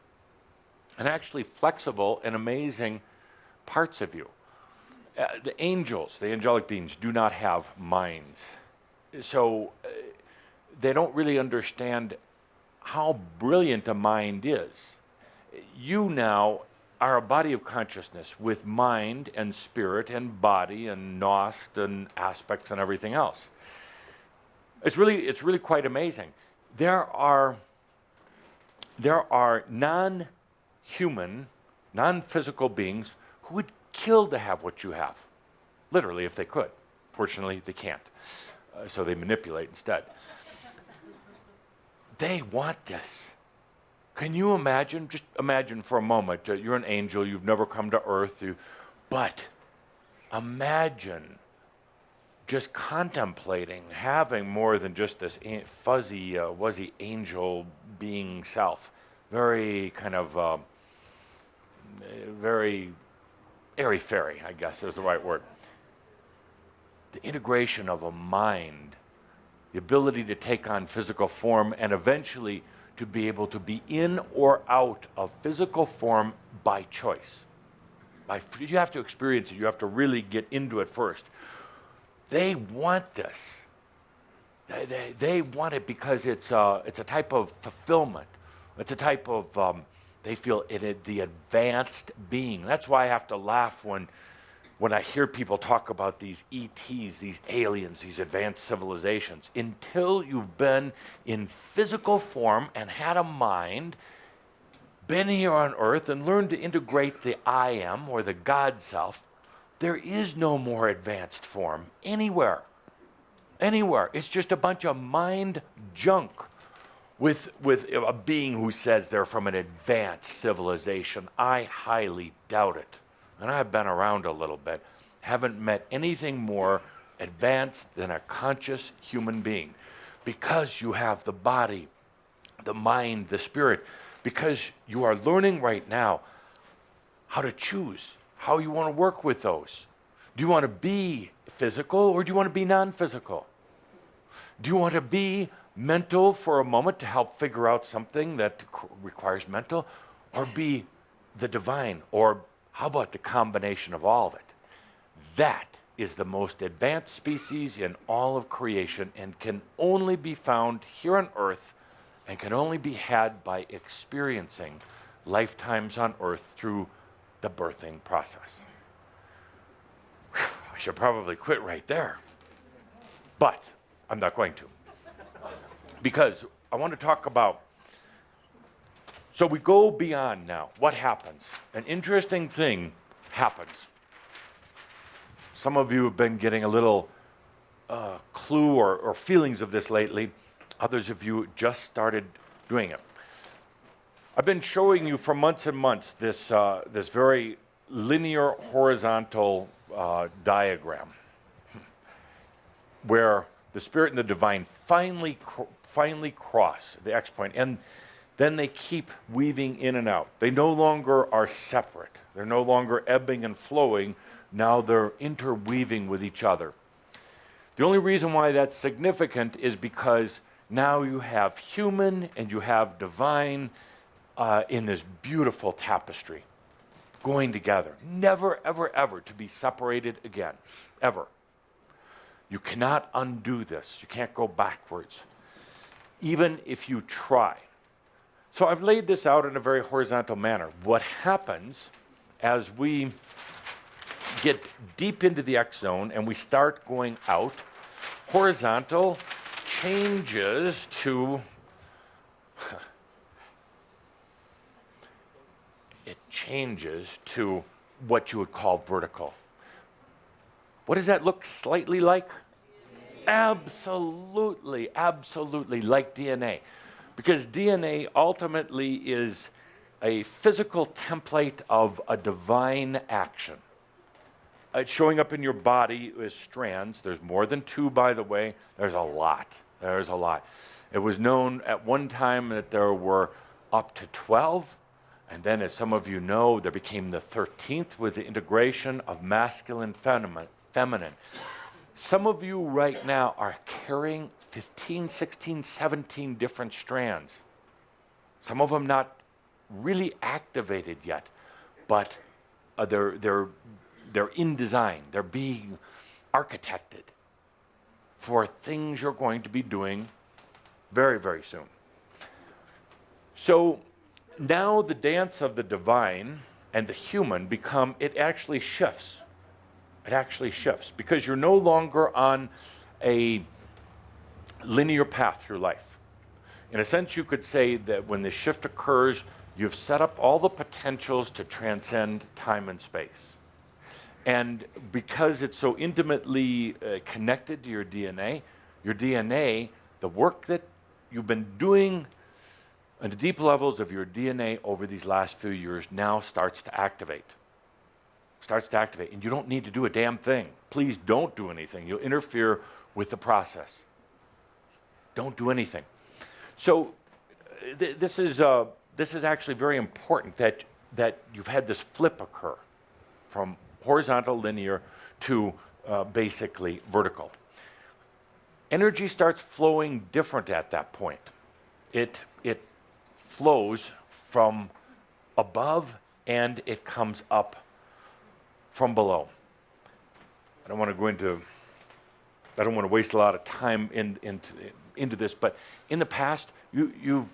and actually flexible and amazing parts of you. The angels, the angelic beings, do not have minds. So they don't really understand how brilliant a mind is. You now are a body of consciousness with mind and spirit and body and nost and aspects and everything else. It's really quite amazing. There are non-human, non-physical beings who would kill to have what you have, literally, if they could. Fortunately, they can't, so they manipulate instead. They want this. Can you imagine? Just imagine for a moment, you're an angel, you've never come to earth, but imagine just contemplating having more than just this fuzzy, wuzzy angel being self. very kind of very airy-fairy, I guess is the right word. The integration of a mind, the ability to take on physical form, and eventually to be able to be in or out of physical form by choice. You have to experience it. You have to really get into it first. They want this. They want it because it's a type of fulfillment. It's a type of, they feel the advanced being. That's why I have to laugh when I hear people talk about these ETs, these aliens, these advanced civilizations. Until you've been in physical form and had a mind, been here on earth and learned to integrate the I am or the God self, there is no more advanced form anywhere. Anywhere. It's just a bunch of mind junk with a being who says they're from an advanced civilization. I highly doubt it. And I've been around a little bit. Haven't met anything more advanced than a conscious human being. Because you have the body, the mind, the spirit. Because you are learning right now how to choose, how you want to work with those. Do you want to be physical or do you want to be non-physical? Do you want to be mental for a moment to help figure out something that requires mental, or be the divine, or how about the combination of all of it? That is the most advanced species in all of creation and can only be found here on earth and can only be had by experiencing lifetimes on earth through the birthing process. Whew, I should probably quit right there, but I'm not going to. Because I want to talk about, so we go beyond now. What happens? An interesting thing happens. Some of you have been getting a little clue or feelings of this lately. Others of you just started doing it. I've been showing you for months and months this very linear horizontal diagram where the spirit and the divine finally cross the X point, and then they keep weaving in and out. They no longer are separate. They're no longer ebbing and flowing. Now they're interweaving with each other. The only reason why that's significant is because now you have human and you have divine in this beautiful tapestry going together. Never, ever, ever to be separated again, ever. You cannot undo this. You can't go backwards, even if you try. So I've laid this out in a very horizontal manner. What happens as we get deep into the X zone and we start going out, horizontal changes to, it changes to what you would call vertical. What does that look slightly like? Absolutely, absolutely like DNA. Because DNA ultimately is a physical template of a divine action. It's showing up in your body as strands. There's more than 2, by the way. There's a lot. There's a lot. It was known at one time that there were up to 12. And then, as some of you know, there became the 13th with the integration of masculine, feminine. Some of you right now are carrying 15, 16, 17 different strands. Some of them not really activated yet, but they're in design. They're being architected for things you're going to be doing very, very soon. So now the dance of the divine and the human it actually shifts. It actually shifts because you're no longer on a linear path through life. In a sense, you could say that when the shift occurs, you've set up all the potentials to transcend time and space. And because it's so intimately connected to your DNA, the work that you've been doing at the deep levels of your DNA over these last few years now starts to activate. And you don't need to do a damn thing. Please don't do anything. You'll interfere with the process. Don't do anything. So this is this is actually very important that you've had this flip occur from horizontal linear to basically vertical. Energy starts flowing different at that point. It flows from above and it comes up from below. I don't want to waste a lot of time into this, but in the past, you've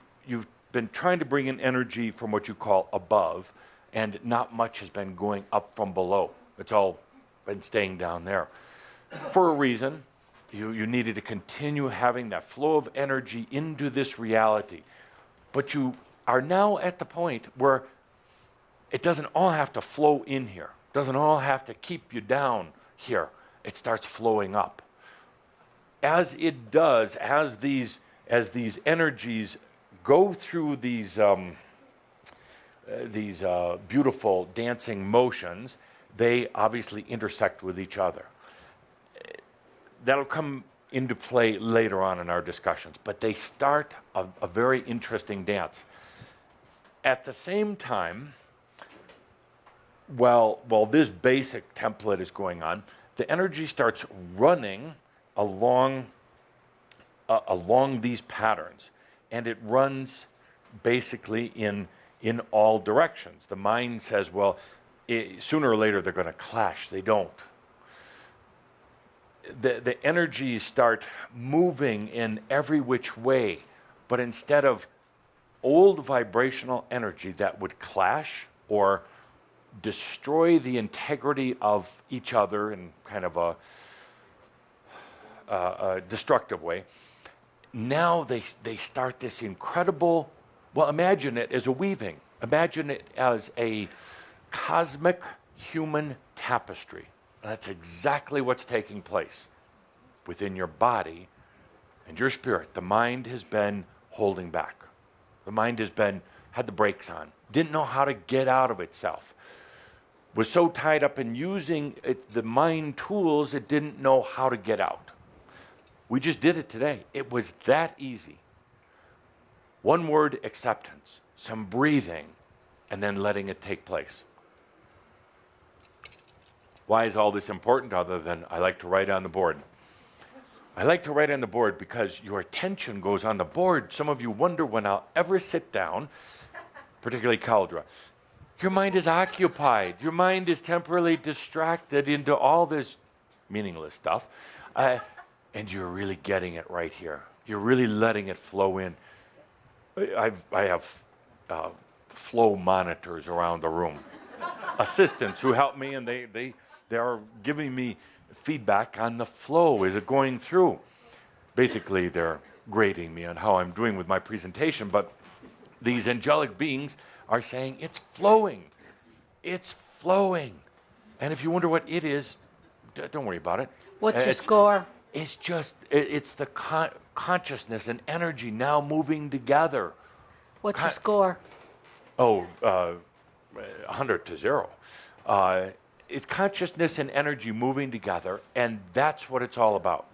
been trying to bring in energy from what you call above, and not much has been going up from below. It's all been staying down there. For a reason, you needed to continue having that flow of energy into this reality. But you are now at the point where it doesn't all have to flow in here. It doesn't all have to keep you down here. It starts flowing up. As it does, as these energies go through these beautiful dancing motions, they obviously intersect with each other. That'll come into play later on in our discussions, but they start a very interesting dance. At the same time, while this basic template is going on, the energy starts running along these patterns, and it runs basically in all directions. The mind says, well, sooner or later they're going to clash. They don't. The energies start moving in every which way, but instead of old vibrational energy that would clash or destroy the integrity of each other in kind of a destructive way, now they start this incredible, well, imagine it as a weaving. Imagine it as a cosmic human tapestry. That's exactly what's taking place within your body and your spirit. The mind has been holding back. The mind had the brakes on, didn't know how to get out of itself. Was so tied up in using the mind tools, it didn't know how to get out. We just did it today. It was that easy. One word, acceptance, some breathing, and then letting it take place. Why is all this important other than I like to write on the board? I like to write on the board because your attention goes on the board. Some of you wonder when I'll ever sit down, particularly Caldra. Your mind is occupied. Your mind is temporarily distracted into all this meaningless stuff. And you're really getting it right here. You're really letting it flow in. I have flow monitors around the room. Assistants who help me, and they are giving me feedback on the flow. Is it going through? Basically, they're grading me on how I'm doing with my presentation, but these angelic beings are saying it's flowing. It's flowing. And if you wonder what it is, don't worry about it. What's your score? It's just, it's the consciousness and energy now moving together. What's your score? 100 to 0. It's consciousness and energy moving together, and that's what it's all about.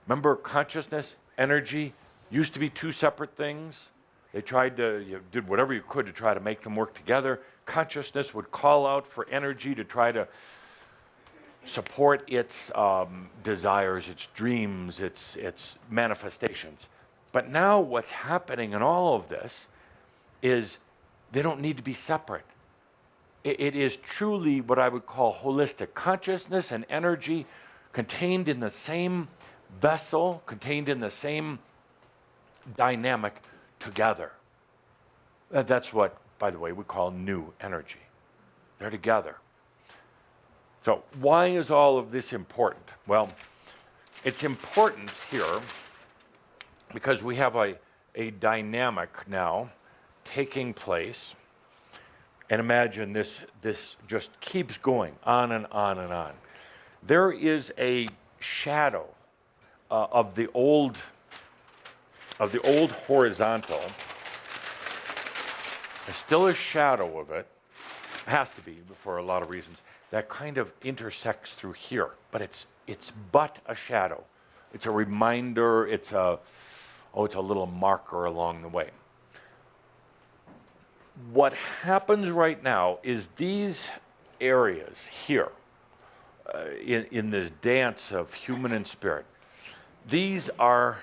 Remember, consciousness, energy used to be two separate things. They tried to, did whatever you could to try to make them work together. Consciousness would call out for energy to try to support its desires, its dreams, its manifestations. But now what's happening in all of this is they don't need to be separate. It is truly what I would call holistic. Consciousness and energy contained in the same vessel, contained in the same dynamic together. That's what, by the way, we call new energy. They're together. So why is all of this important? Well, it's important here because we have a dynamic now taking place. And imagine this just keeps going on and on and on. There is a shadow of the old horizontal. There's still a shadow of it. It has to be for a lot of reasons. That kind of intersects through here, but it's but a shadow. It's a reminder. It's a little marker along the way. What happens right now is these areas here, in this dance of human and spirit, these are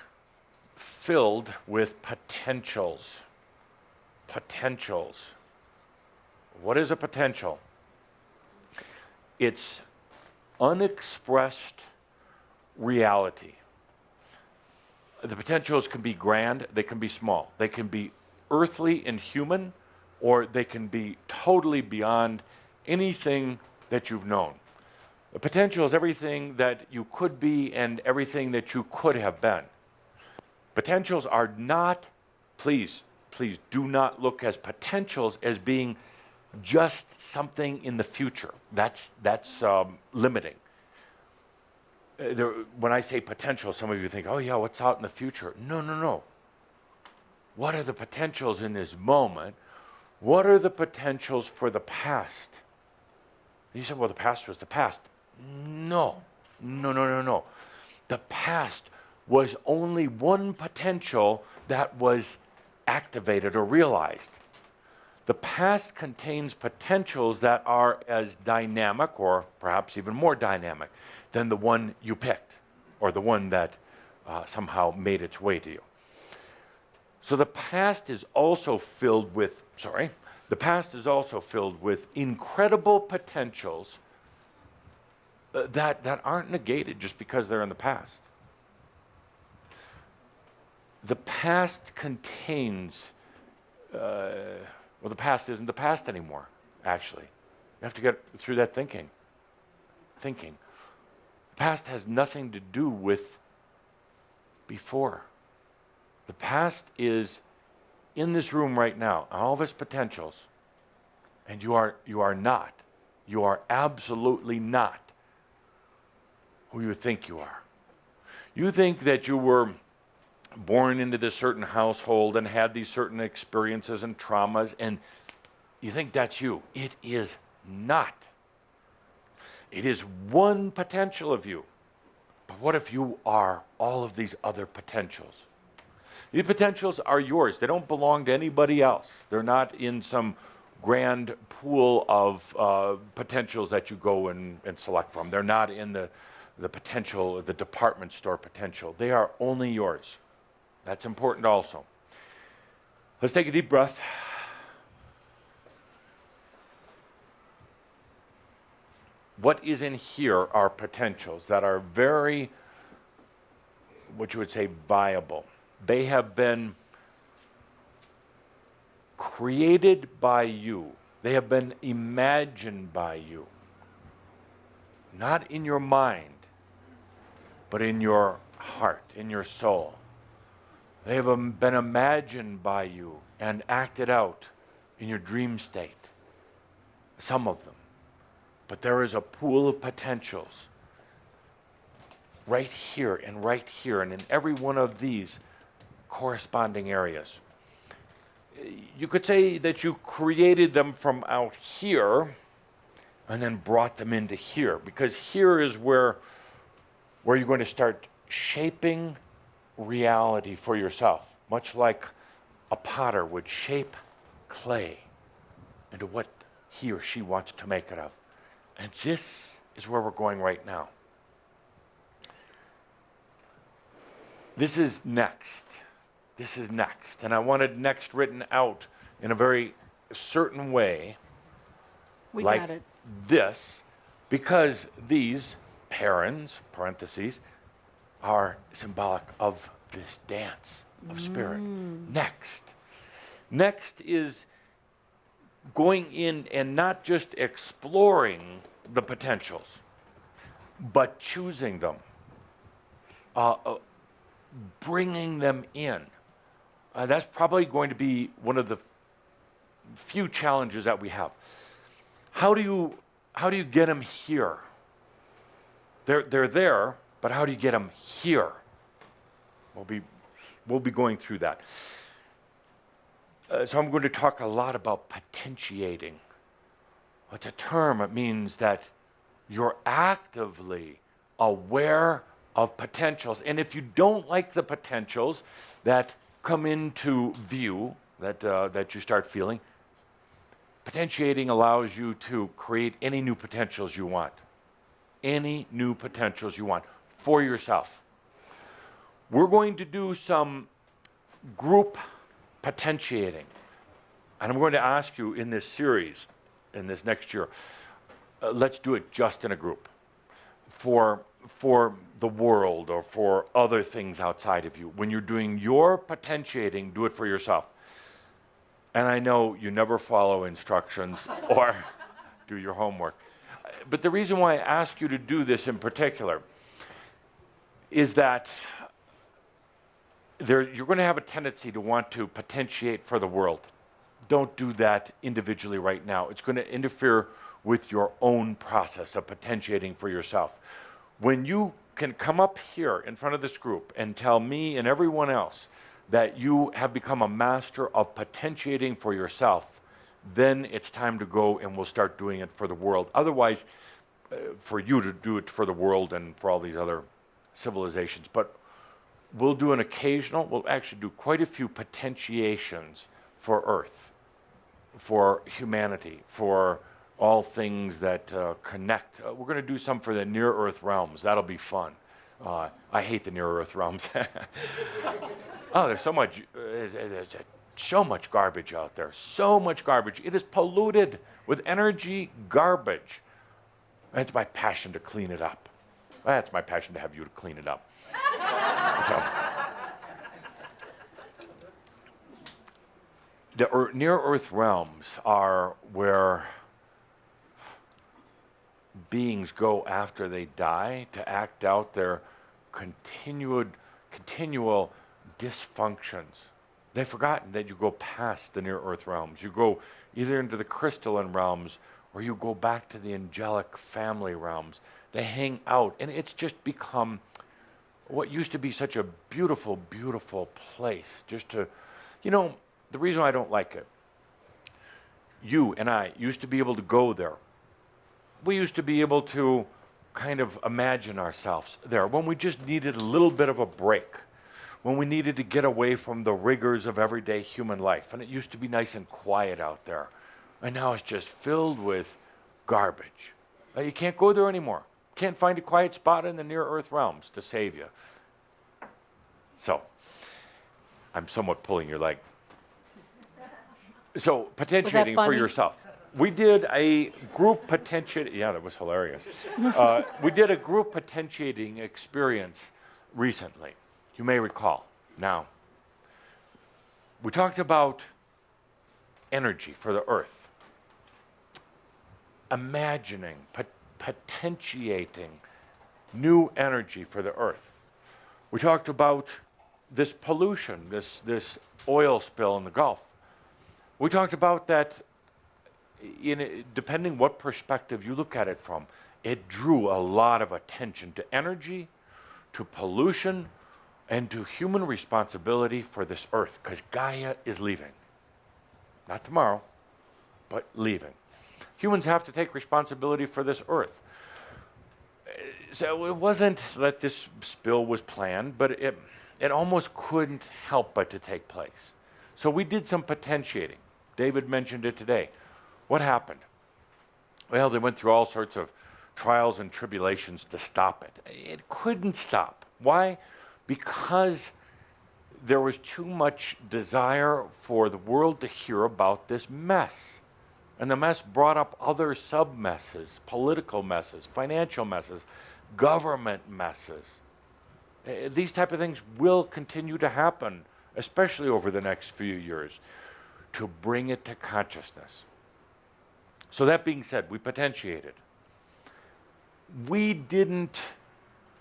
filled with potentials. Potentials. What is a potential? It's unexpressed reality. The potentials can be grand, they can be small. They can be earthly and human, or they can be totally beyond anything that you've known. The potential is everything that you could be and everything that you could have been. Potentials are not, please do not look as potentials as being just something in the future. That's limiting. When I say potential, some of you think, oh yeah, what's out in the future? No. What are the potentials in this moment? What are the potentials for the past? You said, well, the past was the past. No. The past was only one potential that was activated or realized. The past contains potentials that are as dynamic, or perhaps even more dynamic, than the one you picked, or the one that somehow made its way to you. So the past is also filled with, incredible potentials that aren't negated just because they're in the past. The past contains, the past isn't the past anymore, actually. You have to get through that thinking. The past has nothing to do with before. The past is in this room right now, all of its potentials, and you are absolutely not who you think you are. You think that you were born into this certain household and had these certain experiences and traumas, and you think that's you. It is not. It is one potential of you. But what if you are all of these other potentials? These potentials are yours. They don't belong to anybody else. They're not in some grand pool of potentials that you go and select from. They're not in the potential, the department store potential. They are only yours. That's important also. Let's take a deep breath. What is in here are potentials that are very, what you would say, viable. They have been created by you. They have been imagined by you. Not in your mind, but in your heart, in your soul. They have been imagined by you and acted out in your dream state. Some of them. But there is a pool of potentials right here, and in every one of these corresponding areas. You could say that you created them from out here and then brought them into here, because here is where you're going to start shaping reality for yourself, much like a potter would shape clay into what he or she wants to make it of. And this is where we're going right now. This is next. And I wanted next written out in a very certain way. We like got it. This, because these parents, parentheses, are symbolic of this dance of spirit. Next is going in and not just exploring the potentials, but choosing them, bringing them in. That's probably going to be one of the few challenges that we have. How do you get them here? They're there, but how do you get them here? We'll be going through that. So I'm going to talk a lot about potentiating. It's a term. It means that you're actively aware of potentials. And if you don't like the potentials that come into view, that you start feeling, Potentiating allows you to create any new potentials you want. Any new potentials you want for yourself. We're going to do some group potentiating. And I'm going to ask you in this series, in this next year, let's do it just in a group. For the world or for other things outside of you. When you're doing your potentiating, do it for yourself. And I know you never follow instructions or do your homework. But the reason why I ask you to do this in particular is that you're going to have a tendency to want to potentiate for the world. Don't do that individually right now. It's going to interfere with your own process of potentiating for yourself. When you can come up here in front of this group and tell me and everyone else that you have become a master of potentiating for yourself, then it's time to go and we'll start doing it for the world. Otherwise, for you to do it for the world and for all these other civilizations. But we'll do we'll actually do quite a few potentiations for Earth, for humanity, for all things that connect. We're going to do some for the near-Earth realms. That'll be fun. I hate the near-Earth realms. Oh, there's so much garbage out there. So much garbage. It is polluted with energy garbage. And it's my passion to clean it up. That's my passion to have you to clean it up. So, the near-Earth realms are where beings go after they die to act out their continual dysfunctions. They've forgotten that you go past the near-Earth realms. You go either into the crystalline realms or you go back to the angelic family realms. They hang out, and it's just become what used to be such a beautiful, beautiful place. Just to, the reason I don't like it, you and I used to be able to go there. We used to be able to kind of imagine ourselves there when we just needed a little bit of a break, when we needed to get away from the rigors of everyday human life. And it used to be nice and quiet out there. And now it's just filled with garbage. You can't go there anymore. Can't find a quiet spot in the near-Earth realms to save you. So, I'm somewhat pulling your leg. So, potentiating for yourself. We did a group potentiating, yeah, that was hilarious. We did a group potentiating experience recently. You may recall. Now, we talked about energy for the earth. Imagining, potentiating new energy for the earth. We talked about this pollution, this oil spill in the Gulf. We talked about that, depending what perspective you look at it from, it drew a lot of attention to energy, to pollution, and to human responsibility for this earth, because Gaia is leaving. Not tomorrow, but leaving. Humans have to take responsibility for this earth. So it wasn't that this spill was planned, but it almost couldn't help but to take place. So we did some potentiating. David mentioned it today. What happened? Well, they went through all sorts of trials and tribulations to stop it. It couldn't stop. Why? Because there was too much desire for the world to hear about this mess. And the mess brought up other sub-messes, political messes, financial messes, government messes. These type of things will continue to happen, especially over the next few years, to bring it to consciousness. So that being said, we potentiated. We didn't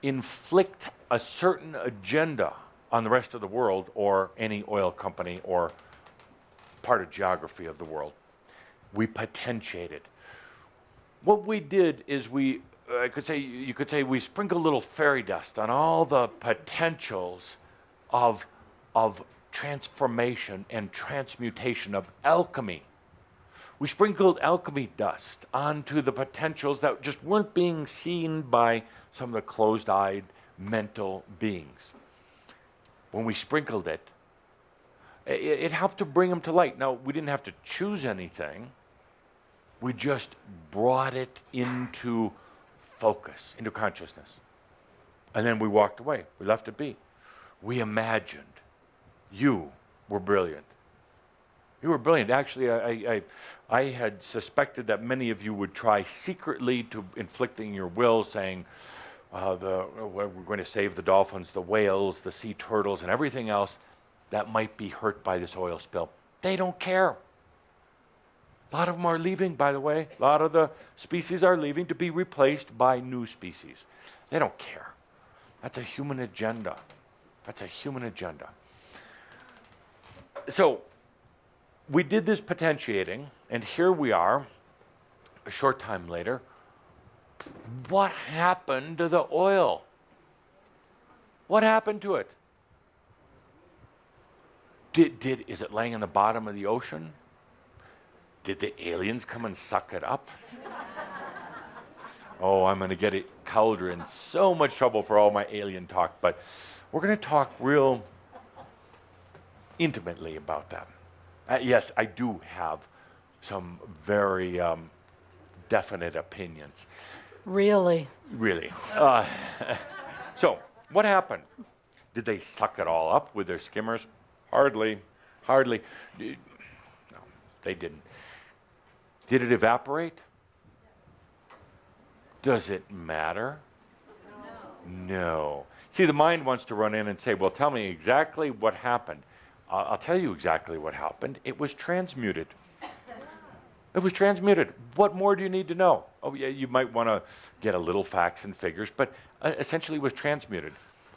inflict a certain agenda on the rest of the world or any oil company or part of geography of the world. We potentiated. What we did is you could say we sprinkled a little fairy dust on all the potentials of transformation and transmutation of alchemy. We sprinkled alchemy dust onto the potentials that just weren't being seen by some of the closed-eyed mental beings. When we sprinkled it helped to bring them to light. Now, we didn't have to choose anything. We just brought it into focus, into consciousness. And then we walked away. We left it be. We imagined. You were brilliant. You were brilliant. Actually, I had suspected that many of you would try secretly to inflicting your will, saying, we're going to save the dolphins, the whales, the sea turtles, and everything else that might be hurt by this oil spill. They don't care. A lot of them are leaving, by the way. A lot of the species are leaving to be replaced by new species. They don't care. That's a human agenda. That's a human agenda. So we did this potentiating, and here we are, a short time later. What happened to the oil? What happened to it? Is it laying in the bottom of the ocean? Did the aliens come and suck it up? Oh, I'm going to get Calder in so much trouble for all my alien talk, but we're going to talk real intimately about that. Yes, I do have some very definite opinions. Really? Really. So, what happened? Did they suck it all up with their skimmers? Hardly. No, they didn't. Did it evaporate? Does it matter? No. See, the mind wants to run in and say, well, tell me exactly what happened. I'll tell you exactly what happened. It was transmuted. It was transmuted. What more do you need to know? Oh, yeah, you might want to get a little facts and figures, but essentially it was transmuted.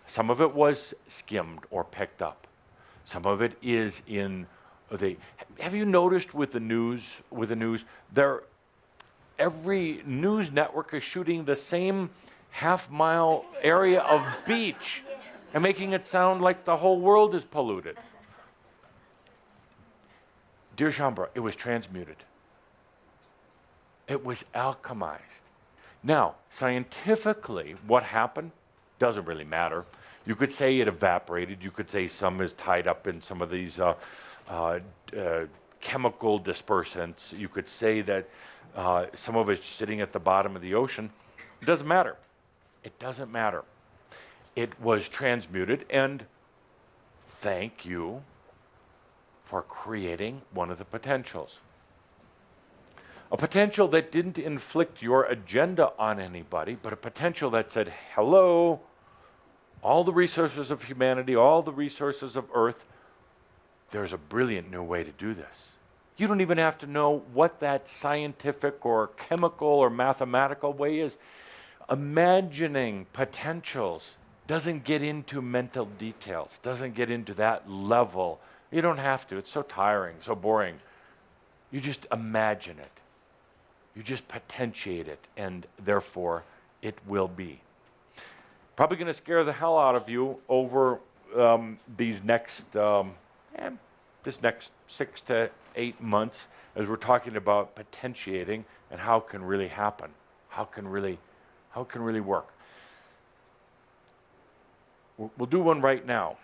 Some of it was skimmed or picked up. Some of it is in the... Have you noticed with the news, every news network is shooting the same half-mile area of beach and making it sound like the whole world is polluted. Dear Shambra, it was transmuted. It was alchemized. Now, scientifically, what happened doesn't really matter. You could say it evaporated. You could say some is tied up in some of these chemical dispersants. You could say that some of it's sitting at the bottom of the ocean. It doesn't matter. It doesn't matter. It was transmuted, and thank you for creating one of the potentials. A potential that didn't inflict your agenda on anybody, but a potential that said, hello, all the resources of humanity, all the resources of Earth, there's a brilliant new way to do this. You don't even have to know what that scientific or chemical or mathematical way is. Imagining potentials doesn't get into mental details, doesn't get into that level. You don't have to. It's so tiring, so boring. You just imagine it. You just potentiate it, and therefore it will be. Probably going to scare the hell out of you over this next 6 to 8 months as we're talking about potentiating and how it can really happen, how it can really work. We'll do one right now.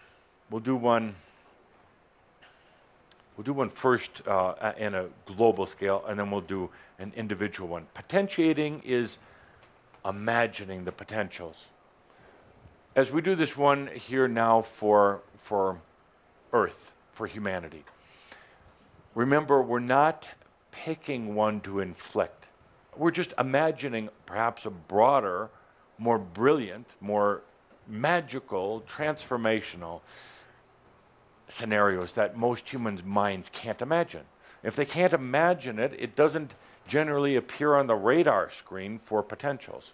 We'll do one first in a global scale, and then we'll do an individual one. Potentiating is imagining the potentials. As we do this one here now for Earth, for humanity, remember, we're not picking one to inflict. We're just imagining perhaps a broader, more brilliant, more magical, transformational scenarios that most humans' minds can't imagine. If they can't imagine it, it doesn't generally appear on the radar screen for potentials.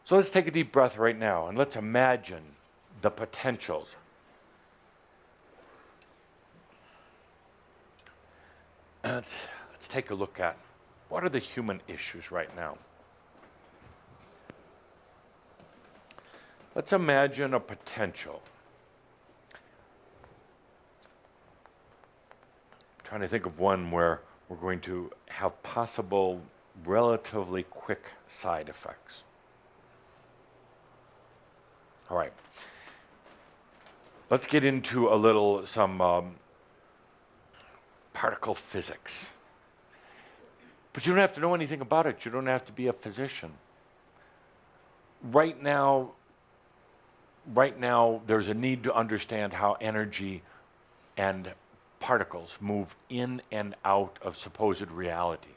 So let's take a deep breath right now and let's imagine the potentials. And let's take a look at what are the human issues right now. Let's imagine a potential. I'm trying to think of one where we're going to have possible relatively quick side effects. All right. Let's get into some particle physics. But you don't have to know anything about it. You don't have to be a physician. Right now, there's a need to understand how energy and particles move in and out of supposed reality.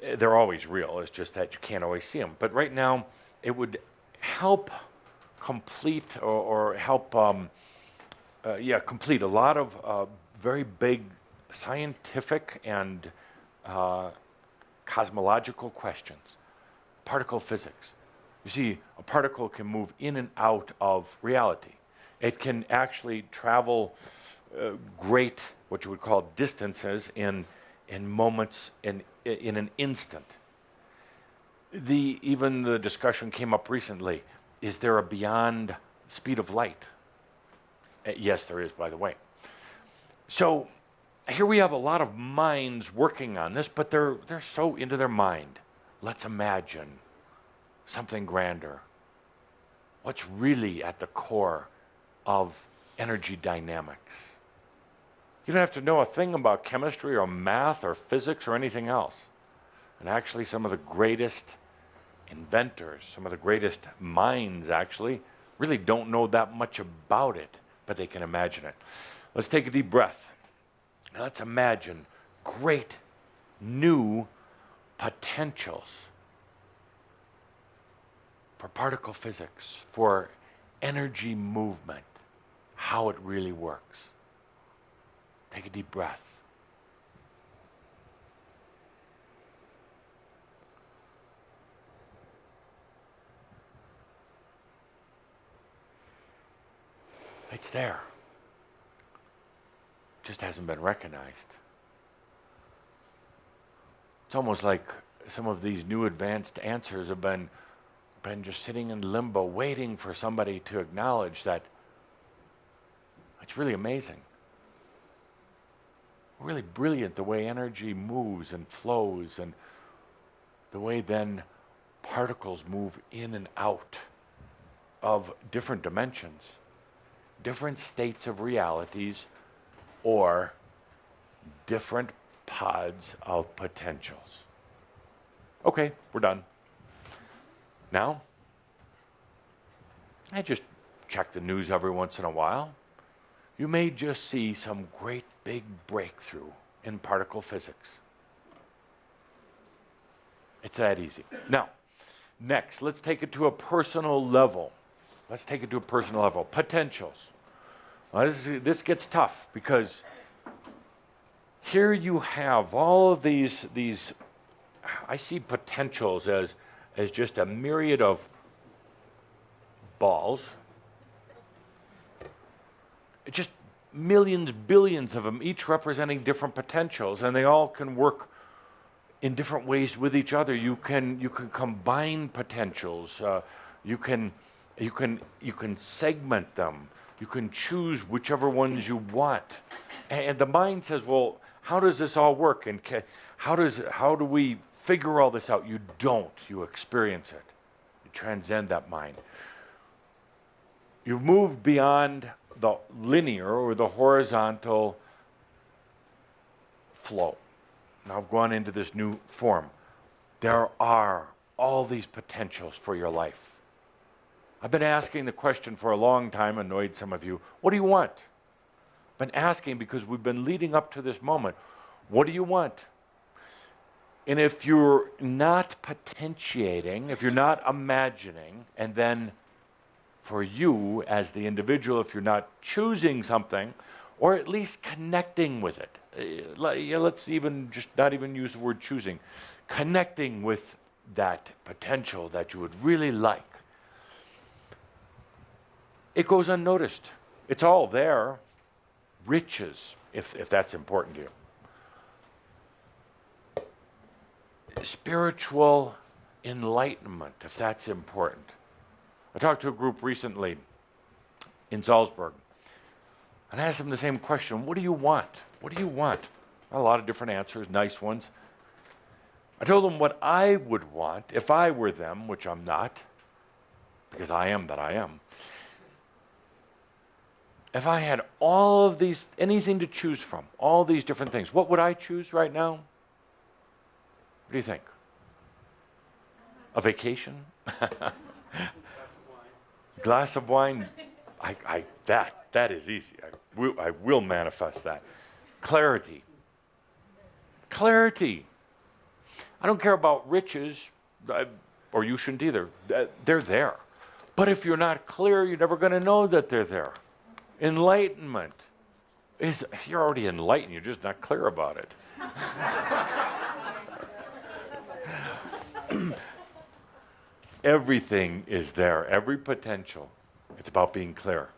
They're always real, it's just that you can't always see them. But right now, it would help complete or help complete a lot of very big scientific and cosmological questions. Particle physics. You see, a particle can move in and out of reality. It can actually travel great, what you would call distances in moments, in an instant. Even the discussion came up recently, is there a beyond speed of light? Yes, there is, by the way. So here we have a lot of minds working on this, but they're so into their mind. Let's imagine something grander. What's really at the core of energy dynamics? You don't have to know a thing about chemistry or math or physics or anything else. And actually, some of the greatest inventors, some of the greatest minds actually, really don't know that much about it, but they can imagine it. Let's take a deep breath. Now let's imagine great new potentials for particle physics, for energy movement, how it really works. Take a deep breath. It's there. Just hasn't been recognized. It's almost like some of these new advanced answers have been just sitting in limbo, waiting for somebody to acknowledge that it's really amazing. Really brilliant the way energy moves and flows, and the way then particles move in and out of different dimensions, different states of realities, or different pods of potentials. Okay, we're done. Now, I just check the news every once in a while. You may just see some great big breakthrough in particle physics. It's that easy. Now, next, let's take it to a personal level. Potentials. Now, this gets tough because here you have all of these I see potentials as just a myriad of balls. Just millions, billions of them, each representing different potentials, and they all can work in different ways with each other. You can combine potentials. You can segment them. You can choose whichever ones you want. And the mind says, well, how does this all work? And how do we figure all this out? You don't. You experience it. You transcend that mind. You've moved beyond the linear or the horizontal flow. Now I've gone into this new form. There are all these potentials for your life. I've been asking the question for a long time, annoyed some of you. What do you want? I've been asking because we've been leading up to this moment. What do you want? And if you're not potentiating, if you're not imagining, and then for you as the individual, if you're not choosing something, or at least connecting with it, let's even just not even use the word choosing, connecting with that potential that you would really like, it goes unnoticed. It's all there. Riches, if that's important to you. Spiritual enlightenment, if that's important. I talked to a group recently in Salzburg, and I asked them the same question. What do you want? What do you want? A lot of different answers, nice ones. I told them what I would want if I were them, which I'm not, because I am that I am. If I had all of these, anything to choose from, all these different things, what would I choose right now? What do you think? A vacation? Glass of wine? That is easy. I will manifest that. Clarity. Clarity. I don't care about riches, or you shouldn't either. They're there. But if you're not clear, you're never going to know that they're there. Enlightenment is, you're already enlightened, you're just not clear about it. Everything is there, every potential. It's about being clear.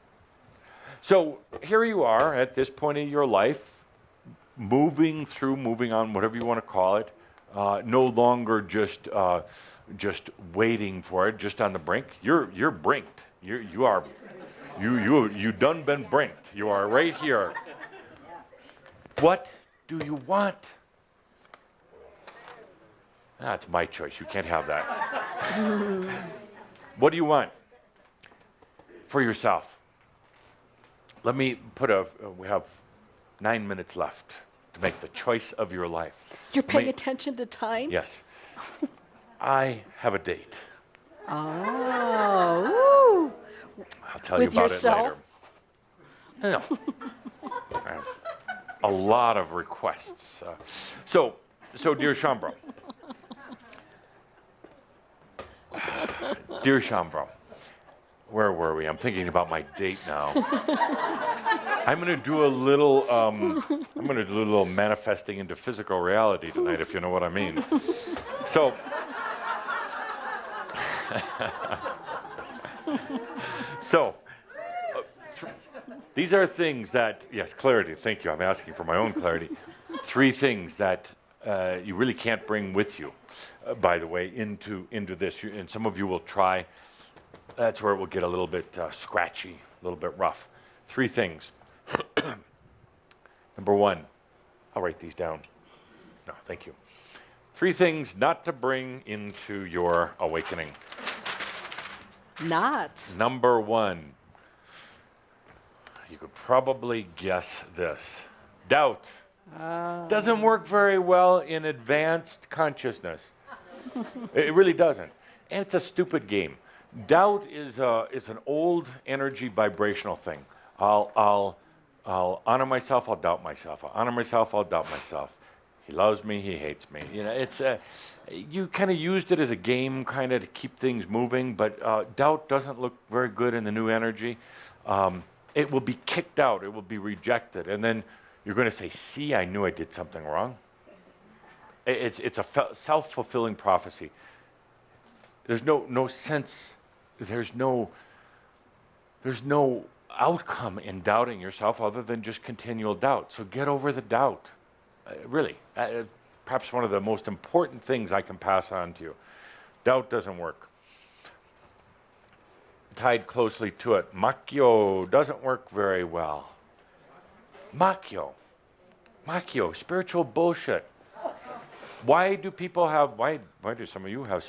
So here you are at this point in your life, moving on, whatever you want to call it, no longer just waiting for it, just on the brink. You're brinked. You done been brinked. You are right here. What do you want? That's my choice. You can't have that. What do you want for yourself? Let me put we have 9 minutes left to make the choice of your life. You're paying attention to time? Yes. I have a date. Oh, ooh. I'll tell you With about yourself? it later. No. I have a lot of requests. So dear Shambro. Dear Shambro, where were we? I'm thinking about my date now. I'm going to do a little manifesting into physical reality tonight, if you know what I mean. So, these are things that, yes, clarity, thank you, I'm asking for my own clarity. 3 things that you really can't bring with you, by the way, into this. And some of you will try. That's where it will get a little bit scratchy, a little bit rough. 3 things. Number 1, I'll write these down. No, thank you. 3 things not to bring into your awakening. Not. Number 1, you could probably guess this. Doubt. Doesn't work very well in advanced consciousness. It really doesn't. And it's a stupid game. Doubt is an old energy vibrational thing. I'll honor myself, I'll doubt myself. I'll honor myself, I'll doubt myself. He loves me, he hates me. You know, it's you kind of used it as a game, kind of to keep things moving. But doubt doesn't look very good in the new energy. It will be kicked out. It will be rejected, and then you're going to say, "See, I knew I did something wrong." It's a self-fulfilling prophecy. There's no sense. There's no outcome in doubting yourself other than just continual doubt. So get over the doubt. Really, perhaps one of the most important things I can pass on to you. Doubt doesn't work. Tied closely to it, Makyo doesn't work very well. Makyo, spiritual bullshit. Why do people have? Why do some of you have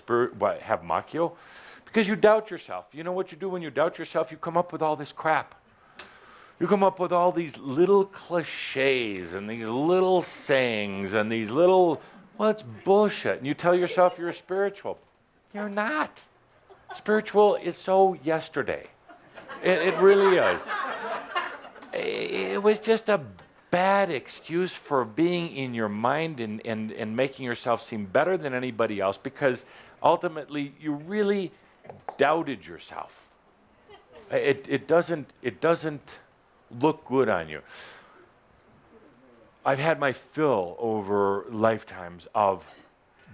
have Makyo? Because you doubt yourself. You know what you do when you doubt yourself? You come up with all this crap. You come up with all these little cliches and these little sayings and these little, well, it's bullshit. And you tell yourself you're spiritual. You're not. Spiritual is so yesterday. It really is. It was just a bad excuse for being in your mind and making yourself seem better than anybody else, because ultimately you really doubted yourself. It doesn't look good on you. I've had my fill over lifetimes of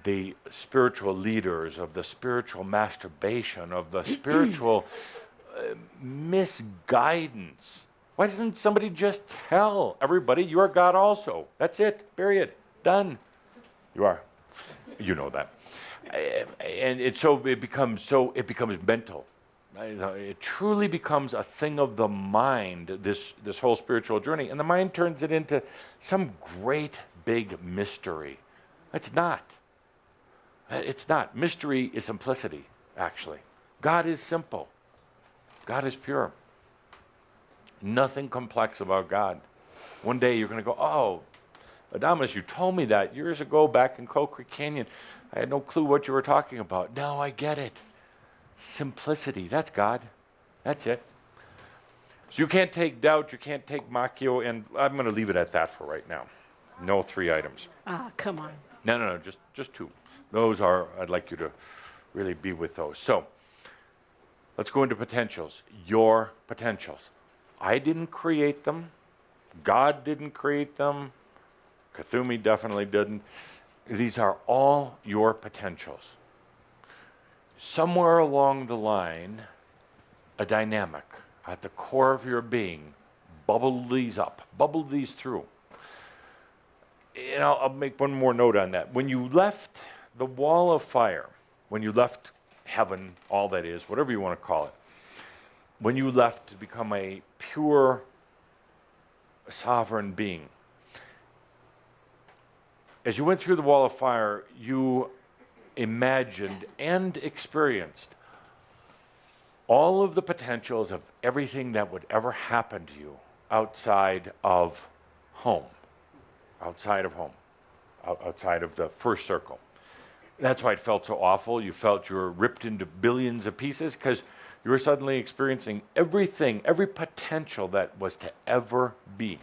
the spiritual leaders, of the spiritual masturbation, of the spiritual misguidance. Why doesn't somebody just tell everybody you are God also? That's it, period, done. You are. You know that. And it becomes mental. It truly becomes a thing of the mind, this whole spiritual journey. And the mind turns it into some great big mystery. It's not. It's not. Mystery is simplicity, actually. God is simple. God is pure. Nothing complex about God. One day you're going to go, oh, Adamus, you told me that years ago back in Coal Creek Canyon. I had no clue what you were talking about. Now I get it. Simplicity, that's God. That's it. So you can't take doubt, you can't take Machio, and I'm going to leave it at that for right now. No 3 items. Ah, come on. No, just 2. Those are, I'd like you to really be with those. So, let's go into potentials. Your potentials. I didn't create them. God didn't create them. Kathumi definitely didn't. These are all your potentials. Somewhere along the line, a dynamic at the core of your being bubbled these up, bubbled these through. And I'll make one more note on that. When you left the wall of fire, when you left heaven, all that is, whatever you want to call it, when you left to become a pure, sovereign being, as you went through the wall of fire, you imagined and experienced all of the potentials of everything that would ever happen to you outside of home, outside of home, outside of the first circle. That's why it felt so awful. You felt you were ripped into billions of pieces because you were suddenly experiencing everything, every potential that was to ever be.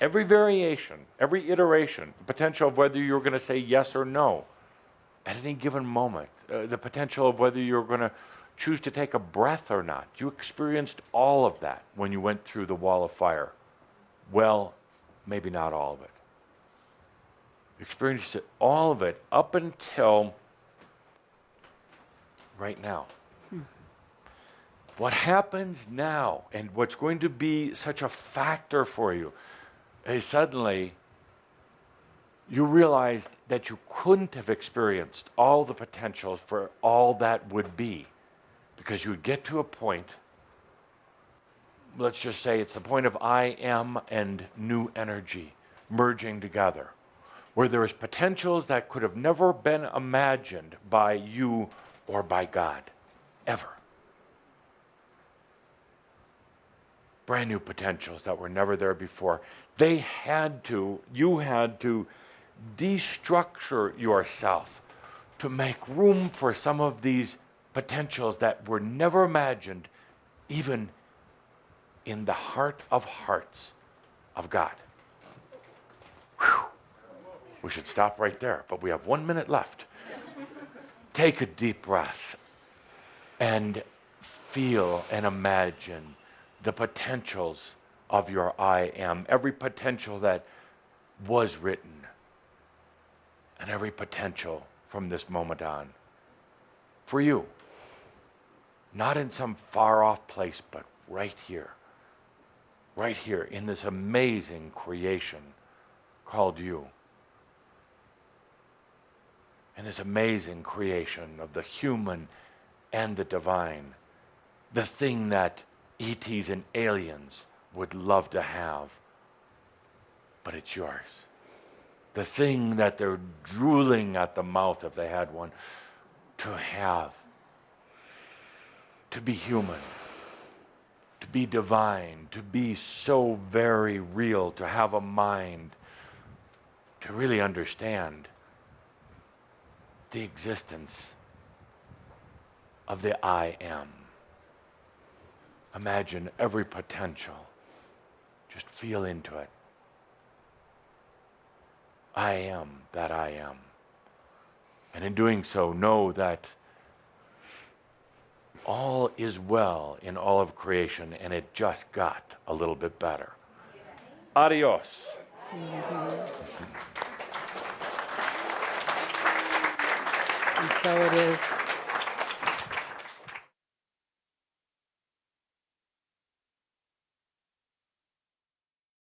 Every variation, every iteration, the potential of whether you were going to say yes or no at any given moment, the potential of whether you were going to choose to take a breath or not. You experienced all of that when you went through the wall of fire. Well, maybe not all of it. You experienced all of it up until right now. What happens now, and what's going to be such a factor for you, is suddenly you realized that you couldn't have experienced all the potentials for all that would be, because you would get to a point, let's just say it's the point of I am and new energy merging together, where there is potentials that could have never been imagined by you or by God, ever. Brand new potentials that were never there before. You had to destructure yourself to make room for some of these potentials that were never imagined, even in the heart of hearts of God. Whew. We should stop right there, but we have 1 minute left. Take a deep breath and feel and imagine the potentials of your I am, every potential that was written, and every potential from this moment on for you. Not in some far off place, but right here in this amazing creation called you. In this amazing creation of the human and the divine, the thing that ETs and aliens would love to have, but it's yours. The thing that they're drooling at the mouth, if they had one, to have. To be human, to be divine, to be so very real, to have a mind, to really understand the existence of the I am. Imagine every potential. Just feel into it. I am that I am. And in doing so, know that all is well in all of creation, and it just got a little bit better. Adios. And so it is.